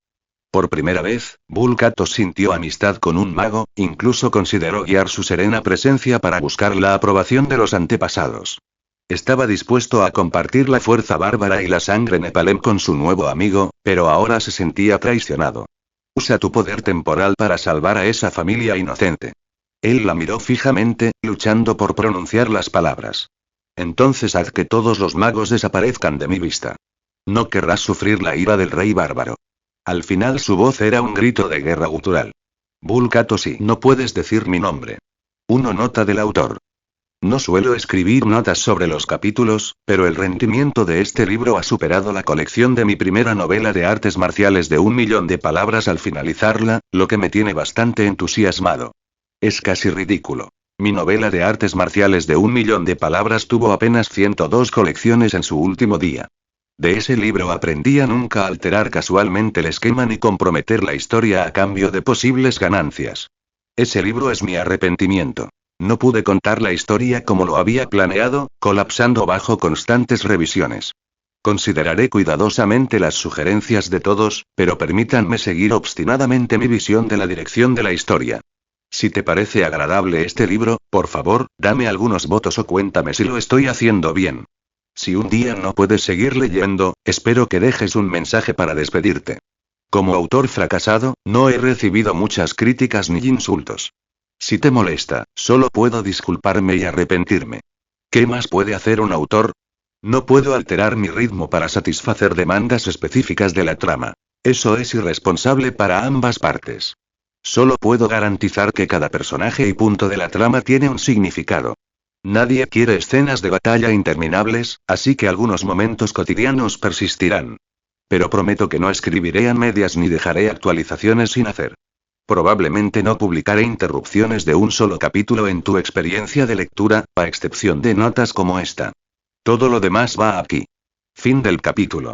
Por primera vez, Vulcatos sintió amistad con un mago, incluso consideró guiar su serena presencia para buscar la aprobación de los antepasados. Estaba dispuesto a compartir la fuerza bárbara y la sangre Nepalem con su nuevo amigo, pero ahora se sentía traicionado. Usa tu poder temporal para salvar a esa familia inocente. Él la miró fijamente, luchando por pronunciar las palabras. Entonces haz que todos los magos desaparezcan de mi vista. No querrás sufrir la ira del rey bárbaro. Al final su voz era un grito de guerra gutural. Vulcatos, y no puedes decir mi nombre. Nota del autor. No suelo escribir notas sobre los capítulos, pero el rendimiento de este libro ha superado la colección de mi primera novela de artes marciales de 1.000.000 de palabras al finalizarla, lo que me tiene bastante entusiasmado. Es casi ridículo. Mi novela de artes marciales de 1.000.000 de palabras tuvo apenas 102 colecciones en su último día. De ese libro aprendí a nunca alterar casualmente el esquema ni comprometer la historia a cambio de posibles ganancias. Ese libro es mi arrepentimiento. No pude contar la historia como lo había planeado, colapsando bajo constantes revisiones. Consideraré cuidadosamente las sugerencias de todos, pero permítanme seguir obstinadamente mi visión de la dirección de la historia. Si te parece agradable este libro, por favor, dame algunos votos o cuéntame si lo estoy haciendo bien. Si un día no puedes seguir leyendo, espero que dejes un mensaje para despedirte. Como autor fracasado, no he recibido muchas críticas ni insultos. Si te molesta, solo puedo disculparme y arrepentirme. ¿Qué más puede hacer un autor? No puedo alterar mi ritmo para satisfacer demandas específicas de la trama. Eso es irresponsable para ambas partes. Solo puedo garantizar que cada personaje y punto de la trama tiene un significado. Nadie quiere escenas de batalla interminables, así que algunos momentos cotidianos persistirán. Pero prometo que no escribiré a medias ni dejaré actualizaciones sin hacer. Probablemente no publicaré interrupciones de un solo capítulo en tu experiencia de lectura, a excepción de notas como esta. Todo lo demás va aquí. Fin del capítulo.